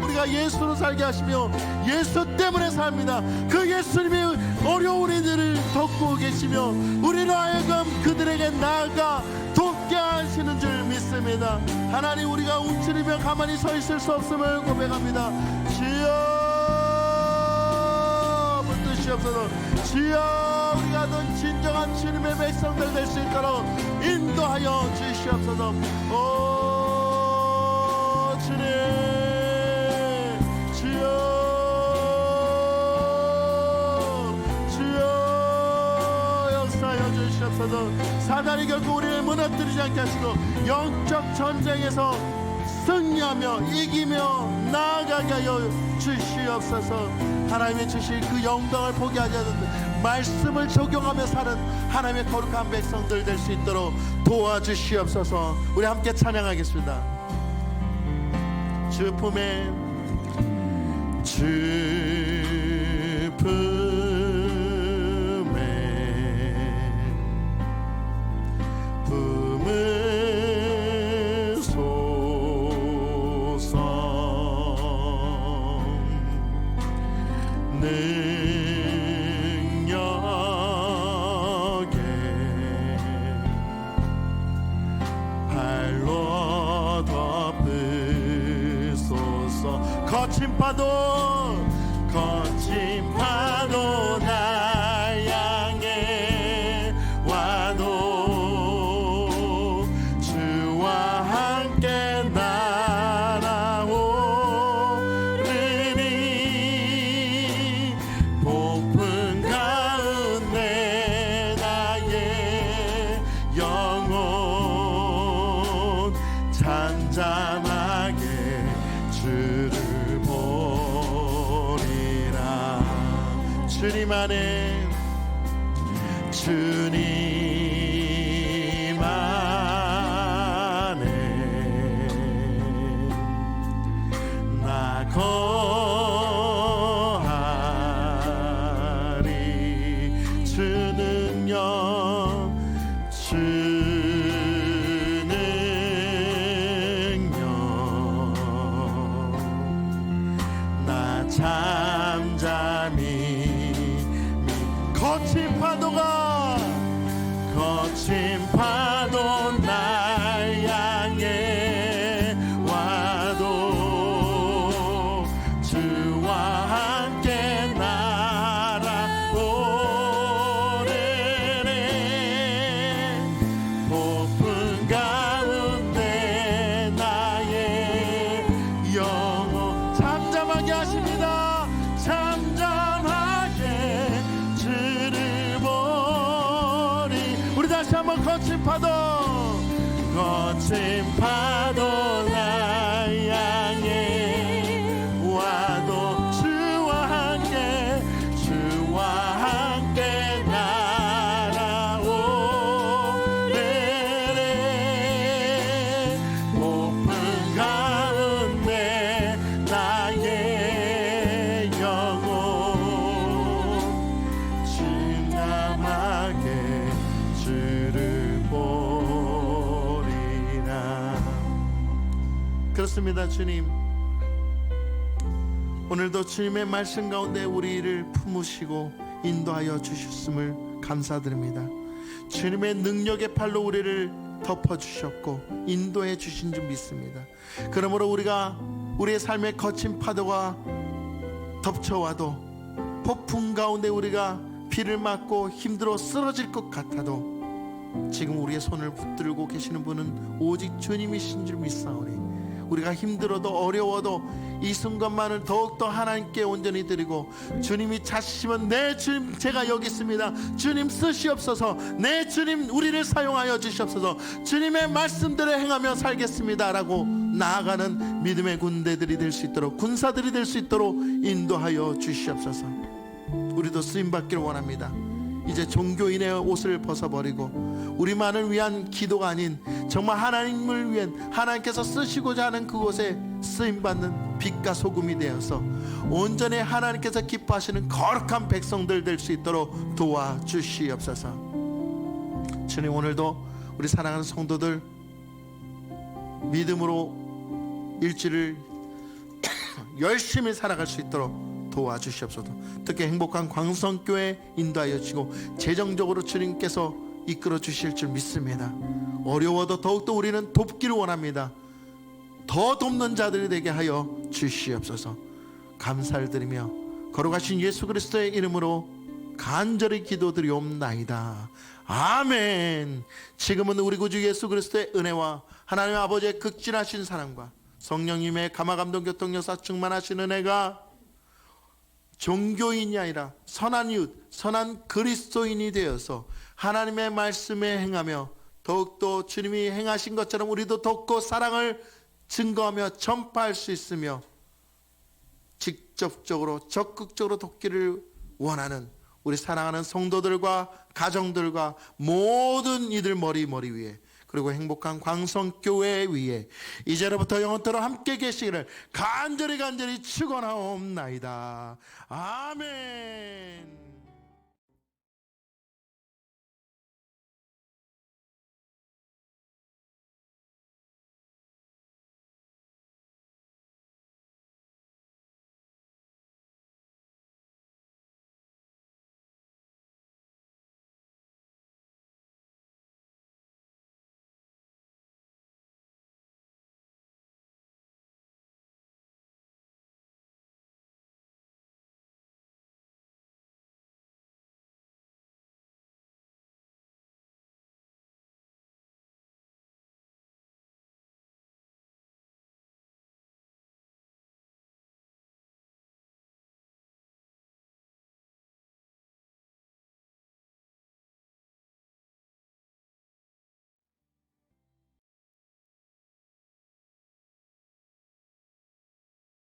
[SPEAKER 2] 우리가 예수로 살게 하시며 예수 때문에 삽니다. 그 예수님이 어려운 이들을 돕고 계시며 우리로 하여금 그들에게 나아가 돕게 하시는 줄 믿습니다. 하나님, 우리가 움츠리며 가만히 서 있을 수 없음을 고백합니다. 주여 붙드시옵소서. 주여, 우리가 넌 진정한 주님의 백성들 될 수 있도록 인도하여 주시옵소서. 오 주님, 사단이 결국 우리를 무너뜨리지 않게 하시고 영적 전쟁에서 승리하며 이기며 나아가게 하여 주시옵소서. 하나님이 주실 그 영광을 포기하지 않는 말씀을 적용하며 사는 하나님의 거룩한 백성들 될 수 있도록 도와주시옵소서. 우리 함께 찬양하겠습니다. 주 품에 주 품에 거친 파도 날 향해 와도 주와 함께 날아오르니 폭풍 가운데 나의 영혼 잠잠하게 주를 주님 안에 주님 안에 나 거하리. 주 능력 주 능력 나 잠잠히 거친 파도 날 향해 와도 주와 함께 날아오르네. 폭풍 가운데 나의 영혼 잠잠하게 하십니다. 잠잠하게 주를 보리. 우리 다시 한번 거친 파도 날 향해 와도 주와 함께 날아오르네. 폭풍 가운데 나의 영혼 진담하게 주를 보리라. 그렇습니다. 주님, 오늘도 주님의 말씀 가운데 우리를 품으시고 인도하여 주셨음을 감사드립니다. 주님의 능력의 팔로 우리를 덮어주셨고 인도해 주신 줄 믿습니다. 그러므로 우리가 우리의 삶에 거친 파도가 덮쳐와도 폭풍 가운데 우리가 비를 맞고 힘들어 쓰러질 것 같아도 지금 우리의 손을 붙들고 계시는 분은 오직 주님이신 줄 믿사오니 우리가 힘들어도 어려워도 이 순간만을 더욱더 하나님께 온전히 드리고 주님이 찾으시면 네 주님 제가 여기 있습니다, 주님 쓰시옵소서, 네 주님 우리를 사용하여 주시옵소서, 주님의 말씀대로 행하며 살겠습니다 라고 나아가는 믿음의 군대들이 될 수 있도록, 군사들이 될 수 있도록 인도하여 주시옵소서. 우리도 쓰임받기를 원합니다. 이제 종교인의 옷을 벗어버리고 우리만을 위한 기도가 아닌 정말 하나님을 위한, 하나님께서 쓰시고자 하는 그곳에 쓰임받는 빛과 소금이 되어서 온전히 하나님께서 기뻐하시는 거룩한 백성들 될 수 있도록 도와주시옵소서. 주님, 오늘도 우리 사랑하는 성도들 믿음으로 일주일을 열심히 살아갈 수 있도록 도와주시옵소서. 특히 행복한 광성교회 인도하여 주시고 재정적으로 주님께서 이끌어 주실 줄 믿습니다. 어려워도 더욱더 우리는 돕기를 원합니다. 더 돕는 자들이 되게 하여 주시옵소서. 감사를 드리며 거룩하신 예수 그리스도의 이름으로 간절히 기도드리옵나이다. 아멘. 지금은 우리 구주 예수 그리스도의 은혜와 하나님 아버지의 극진하신 사랑과 성령님의 감화감동 교통역사 충만하신 은혜가 종교인이 아니라 선한 이웃, 선한 그리스도인이 되어서 하나님의 말씀에 행하며 더욱더 주님이 행하신 것처럼 우리도 돕고 사랑을 증거하며 전파할 수 있으며 직접적으로 적극적으로 돕기를 원하는 우리 사랑하는 성도들과 가정들과 모든 이들 머리 위에, 그리고 행복한 광성교회 위에 이제로부터 영원토록 함께 계시기를 간절히 축원하옵나이다. 아멘.